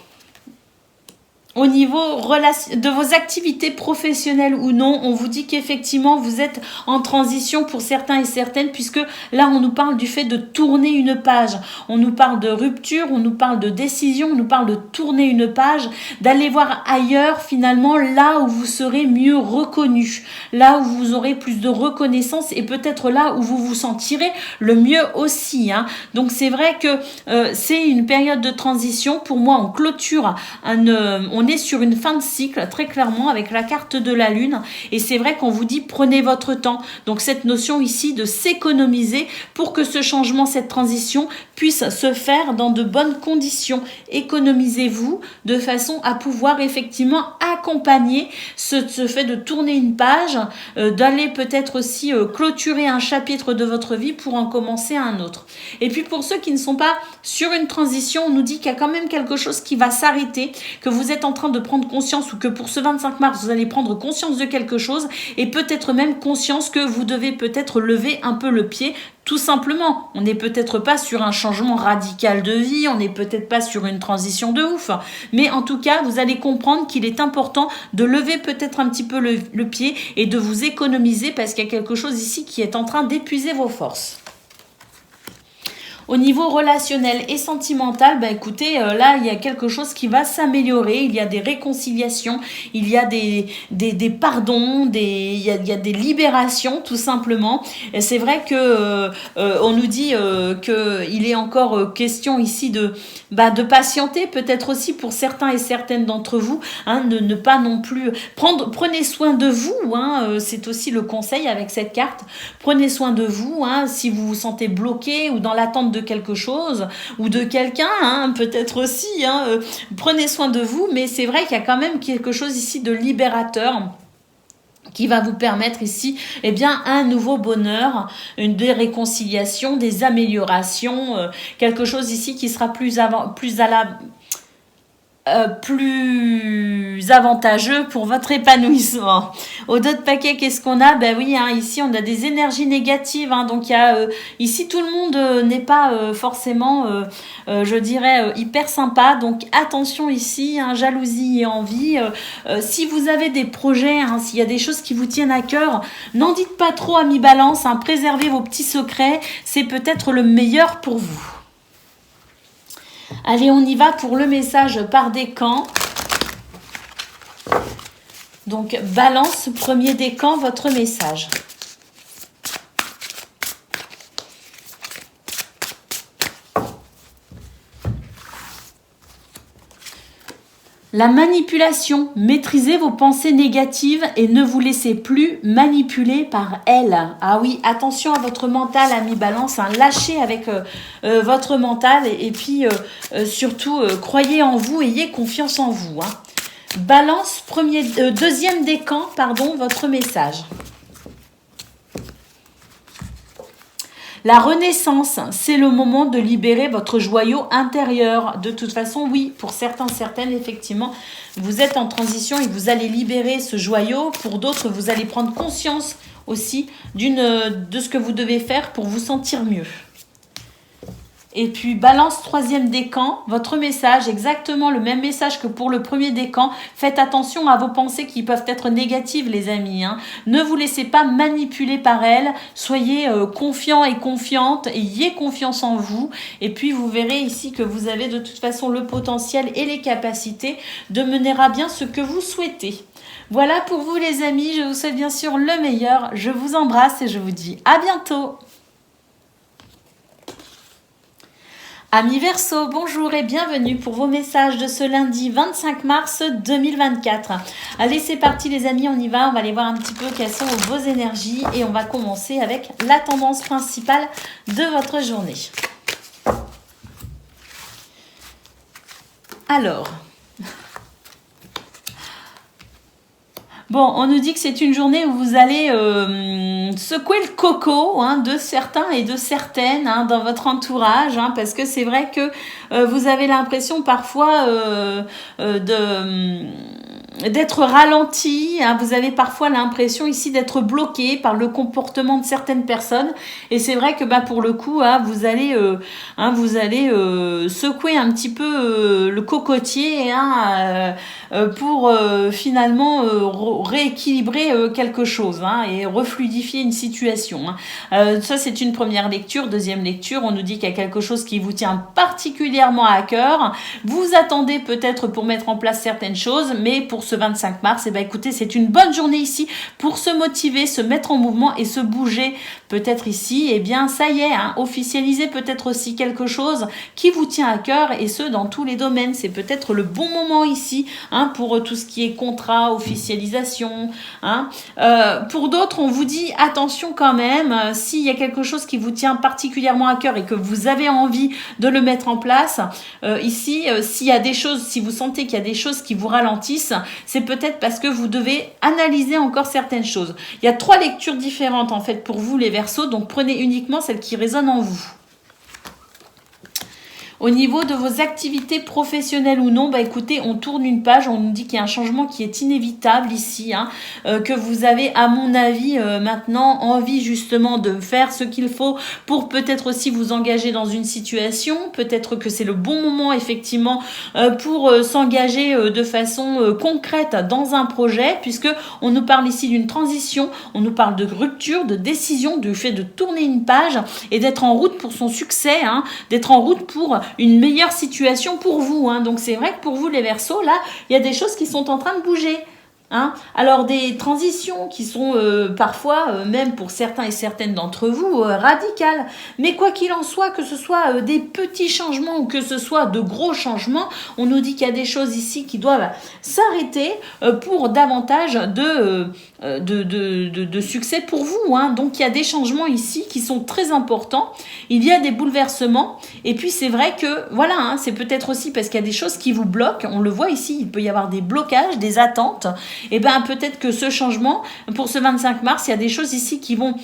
au niveau de vos activités professionnelles ou non, on vous dit qu'effectivement, vous êtes en transition pour certains et certaines, puisque là, on nous parle du fait de tourner une page. On nous parle de rupture, on nous parle de décision, on nous parle de tourner une page, d'aller voir ailleurs, finalement, là où vous serez mieux reconnu, là où vous aurez plus de reconnaissance et peut-être là où vous vous sentirez le mieux aussi. Hein. Donc, c'est vrai que c'est une période de transition. Pour moi, on clôture on est sur une fin de cycle, très clairement, avec la carte de la Lune. Et c'est vrai qu'on vous dit, prenez votre temps. Donc, cette notion ici de s'économiser pour que ce changement, cette transition puisse se faire dans de bonnes conditions. Économisez-vous de façon à pouvoir effectivement accompagner ce fait de tourner une page, d'aller peut-être aussi clôturer un chapitre de votre vie pour en commencer un autre. Et puis, pour ceux qui ne sont pas sur une transition, on nous dit qu'il y a quand même quelque chose qui va s'arrêter, que vous êtes en train de prendre conscience ou que pour ce 25 mars, vous allez prendre conscience de quelque chose et peut-être même conscience que vous devez peut-être lever un peu le pied, tout simplement. On n'est peut-être pas sur un changement radical de vie, on n'est peut-être pas sur une transition de ouf, mais en tout cas, vous allez comprendre qu'il est important de lever peut-être un petit peu le pied et de vous économiser parce qu'il y a quelque chose ici qui est en train d'épuiser vos forces. Au niveau relationnel et sentimental, écoutez, là, il y a quelque chose qui va s'améliorer. Il y a des réconciliations, il y a des pardons, il y a des libérations, tout simplement. Et c'est vrai que on nous dit qu'il est encore question ici de patienter, peut-être aussi pour certains et certaines d'entre vous, hein, ne pas non plus prenez soin de vous, hein, c'est aussi le conseil avec cette carte. Prenez soin de vous, hein, si vous vous sentez bloqué ou dans l'attente de quelque chose ou de quelqu'un, hein, peut-être aussi, hein, prenez soin de vous, mais c'est vrai qu'il y a quand même quelque chose ici de libérateur qui va vous permettre ici, un nouveau bonheur, des réconciliations, des améliorations, quelque chose ici qui sera plus avantageux pour votre épanouissement. Au d'autres paquets, qu'est-ce qu'on a? Ben oui, hein, ici on a des énergies négatives, hein, donc il y a ici tout le monde n'est pas forcément, je dirais, hyper sympa, donc attention ici, hein, jalousie et envie. Si vous avez des projets, hein, s'il y a des choses qui vous tiennent à cœur, n'en dites pas trop à mi-balance, hein, préservez vos petits secrets, c'est peut-être le meilleur pour vous. Allez, on y va pour le message par décan. Donc, balance, premier décan, votre message. La manipulation. Maîtrisez vos pensées négatives et ne vous laissez plus manipuler par elles. Ah oui, attention à votre mental, ami Balance. Hein, lâchez avec votre mental et puis surtout, croyez en vous, ayez confiance en vous. Hein. Balance, deuxième décan, pardon, votre message. La renaissance, c'est le moment de libérer votre joyau intérieur. De toute façon, oui, pour certains, certaines, effectivement, vous êtes en transition et vous allez libérer ce joyau. Pour d'autres, vous allez prendre conscience aussi de ce que vous devez faire pour vous sentir mieux. Et puis, balance, troisième décan, votre message, exactement le même message que pour le premier décan. Faites attention à vos pensées qui peuvent être négatives, les amis. Hein. Ne vous laissez pas manipuler par elles. Soyez confiants et confiantes. Ayez confiance en vous. Et puis, vous verrez ici que vous avez de toute façon le potentiel et les capacités de mener à bien ce que vous souhaitez. Voilà pour vous, les amis. Je vous souhaite bien sûr le meilleur. Je vous embrasse et je vous dis à bientôt. Amis Verseau, bonjour et bienvenue pour vos messages de ce lundi 25 mars 2024. Allez, c'est parti les amis, on y va. On va aller voir un petit peu quelles sont vos énergies et on va commencer avec la tendance principale de votre journée. Alors... Bon, on nous dit que c'est une journée où vous allez secouer le coco hein, de certains et de certaines hein, dans votre entourage, hein, parce que c'est vrai que vous avez l'impression parfois d'être ralenti, hein, vous avez parfois l'impression ici d'être bloqué par le comportement de certaines personnes et c'est vrai que pour le coup hein, vous allez secouer un petit peu le cocotier hein, pour finalement rééquilibrer quelque chose hein, et refluidifier une situation. Hein. Ça c'est une première lecture. Deuxième lecture, on nous dit qu'il y a quelque chose qui vous tient particulièrement à cœur. Vous attendez peut-être pour mettre en place certaines choses, mais pour ce 25 mars, écoutez, c'est une bonne journée ici pour se motiver, se mettre en mouvement et se bouger. Peut-être ici, ça y est, hein, officialiser peut-être aussi quelque chose qui vous tient à cœur et ce, dans tous les domaines. C'est peut-être le bon moment ici hein, pour tout ce qui est contrat, officialisation. Hein. Pour d'autres, on vous dit attention quand même, s'il y a quelque chose qui vous tient particulièrement à cœur et que vous avez envie de le mettre en place, ici, s'il y a des choses, si vous sentez qu'il y a des choses qui vous ralentissent, c'est peut-être parce que vous devez analyser encore certaines choses. Il y a 3 lectures différentes en fait pour vous les Verseaux, donc prenez uniquement celle qui résonne en vous. Au niveau de vos activités professionnelles ou non, écoutez, on tourne une page, on nous dit qu'il y a un changement qui est inévitable ici, hein, que vous avez, à mon avis, maintenant envie justement de faire ce qu'il faut pour peut-être aussi vous engager dans une situation, peut-être que c'est le bon moment effectivement pour s'engager de façon concrète dans un projet, puisque on nous parle ici d'une transition, on nous parle de rupture, de décision, du fait de tourner une page et d'être en route pour son succès, hein, d'être en route pour une meilleure situation pour vous. Hein. Donc c'est vrai que pour vous les Verseaux, là, il y a des choses qui sont en train de bouger. Hein. Alors des transitions qui sont parfois, même pour certains et certaines d'entre vous, radicales. Mais quoi qu'il en soit, que ce soit des petits changements ou que ce soit de gros changements, on nous dit qu'il y a des choses ici qui doivent s'arrêter pour davantage de succès pour vous. Hein. Donc il y a des changements ici qui sont très importants. Il y a des bouleversements. Et puis c'est vrai que, voilà, hein, c'est peut-être aussi parce qu'il y a des choses qui vous bloquent. On le voit ici, il peut y avoir des blocages, des attentes. Et peut-être que ce changement, pour ce 25 mars, il y a des choses ici qui vont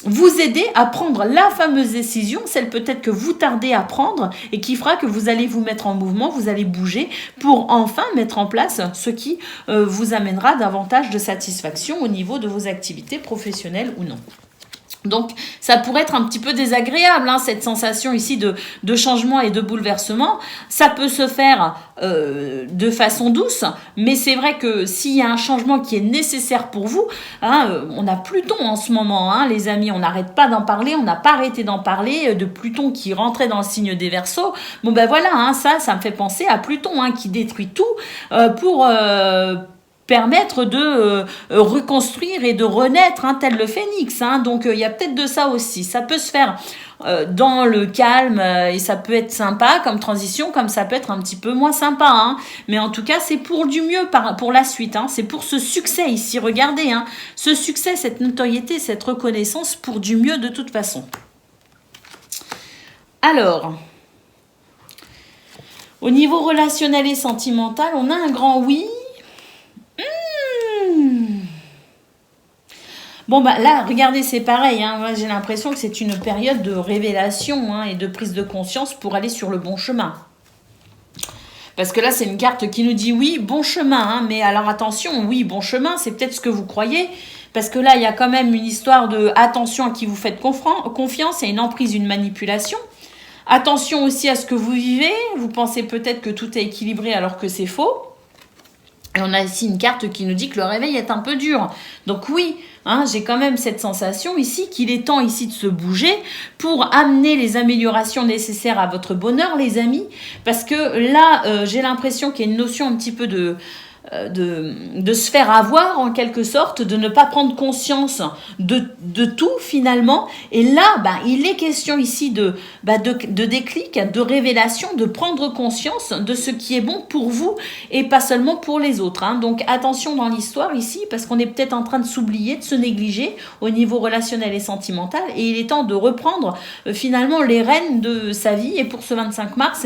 vous aider à prendre la fameuse décision, celle peut-être que vous tardez à prendre et qui fera que vous allez vous mettre en mouvement, vous allez bouger pour enfin mettre en place ce qui vous amènera davantage de satisfaction au niveau de vos activités professionnelles ou non. Donc, ça pourrait être un petit peu désagréable, hein, cette sensation ici de changement et de bouleversement. Ça peut se faire de façon douce, mais c'est vrai que s'il y a un changement qui est nécessaire pour vous, hein, on a Pluton en ce moment, hein, les amis, on n'arrête pas d'en parler, on n'a pas arrêté d'en parler, de Pluton qui rentrait dans le signe des Verseaux. Bon ben voilà, hein, ça me fait penser à Pluton, hein, qui détruit tout pour permettre de reconstruire et de renaître, hein, tel le phénix. Hein. Donc, il y a peut-être de ça aussi. Ça peut se faire dans le calme et ça peut être sympa comme transition, comme ça peut être un petit peu moins sympa. Hein. Mais en tout cas, c'est pour du mieux pour la suite. Hein. C'est pour ce succès ici. Regardez, hein, ce succès, cette notoriété, cette reconnaissance pour du mieux de toute façon. Alors, au niveau relationnel et sentimental, on a un grand oui. Bon, bah là, regardez, c'est pareil. Hein. Moi, j'ai l'impression que c'est une période de révélation, hein, et de prise de conscience pour aller sur le bon chemin. Parce que là, c'est une carte qui nous dit oui, bon chemin. Hein, mais alors attention, oui, bon chemin, c'est peut-être ce que vous croyez. Parce que là, il y a quand même une histoire de attention à qui vous faites confiance. Il y a une emprise, une manipulation. Attention aussi à ce que vous vivez. Vous pensez peut-être que tout est équilibré alors que c'est faux. Et on a ici une carte qui nous dit que le réveil est un peu dur. Donc oui, hein, j'ai quand même cette sensation ici qu'il est temps ici de se bouger pour amener les améliorations nécessaires à votre bonheur, les amis. Parce que là, j'ai l'impression qu'il y a une notion un petit peu de se faire avoir en quelque sorte, de ne pas prendre conscience de tout finalement. Et là, il est question ici de déclic, de révélation, de prendre conscience de ce qui est bon pour vous et pas seulement pour les autres. Hein. Donc attention dans l'histoire ici, parce qu'on est peut-être en train de s'oublier, de se négliger au niveau relationnel et sentimental, et il est temps de reprendre finalement les rênes de sa vie. Et pour ce 25 mars,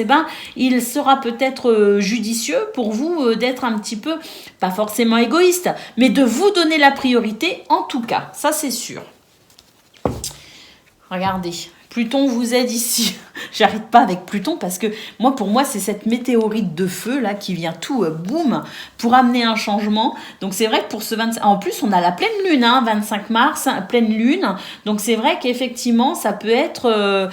il sera peut-être judicieux pour vous d'être un petit peu, pas forcément égoïste, mais de vous donner la priorité en tout cas, ça c'est sûr. Regardez, Pluton vous aide ici. J'arrête pas avec Pluton parce que pour moi, c'est cette météorite de feu là qui vient tout boum pour amener un changement. Donc c'est vrai que pour ce 25, en plus on a la pleine lune, hein, 25 mars, pleine lune. Donc c'est vrai qu'effectivement ça peut être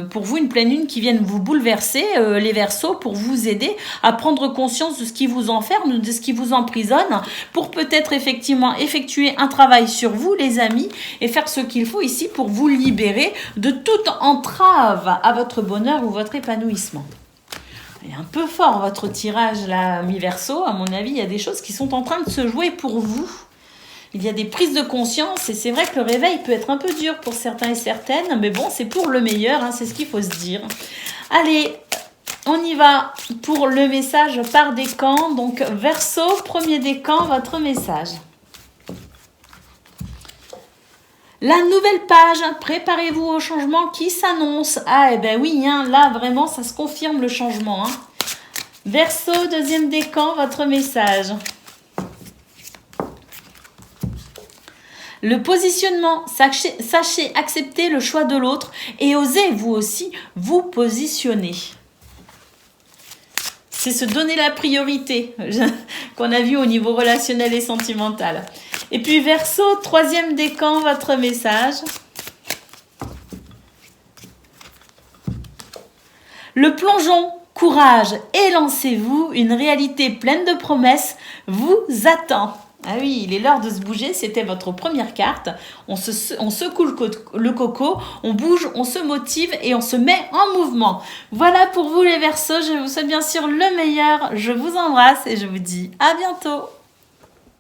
pour vous une pleine lune qui vienne vous bouleverser, les Verseaux, pour vous aider à prendre conscience de ce qui vous enferme, de ce qui vous emprisonne, pour peut-être effectivement effectuer un travail sur vous, les amis, et faire ce qu'il faut ici pour vous libérer de toute entrave à votre bonheur ou votre épanouissement. Il est un peu fort votre tirage là, mi-Verseau. À mon avis, il y a des choses qui sont en train de se jouer pour vous. Il y a des prises de conscience et c'est vrai que le réveil peut être un peu dur pour certains et certaines, mais bon, c'est pour le meilleur, hein, c'est ce qu'il faut se dire. Allez, on y va pour le message par décan. Donc Verseau, premier décan, votre message. La nouvelle page, préparez-vous au changement qui s'annonce. Ah, oui, hein, là, vraiment, ça se confirme le changement. Hein. Verseau, deuxième décan, votre message. Le positionnement, sachez accepter le choix de l'autre et osez vous aussi vous positionner. C'est se donner la priorité qu'on a vu au niveau relationnel et sentimental. Et puis Verseau, troisième décan, votre message. Le plongeon, courage et lancez-vous, une réalité pleine de promesses vous attend. Ah oui, il est l'heure de se bouger, c'était votre première carte. On secoue le coco, on bouge, on se motive et on se met en mouvement. Voilà pour vous les Verseaux, je vous souhaite bien sûr le meilleur. Je vous embrasse et je vous dis à bientôt.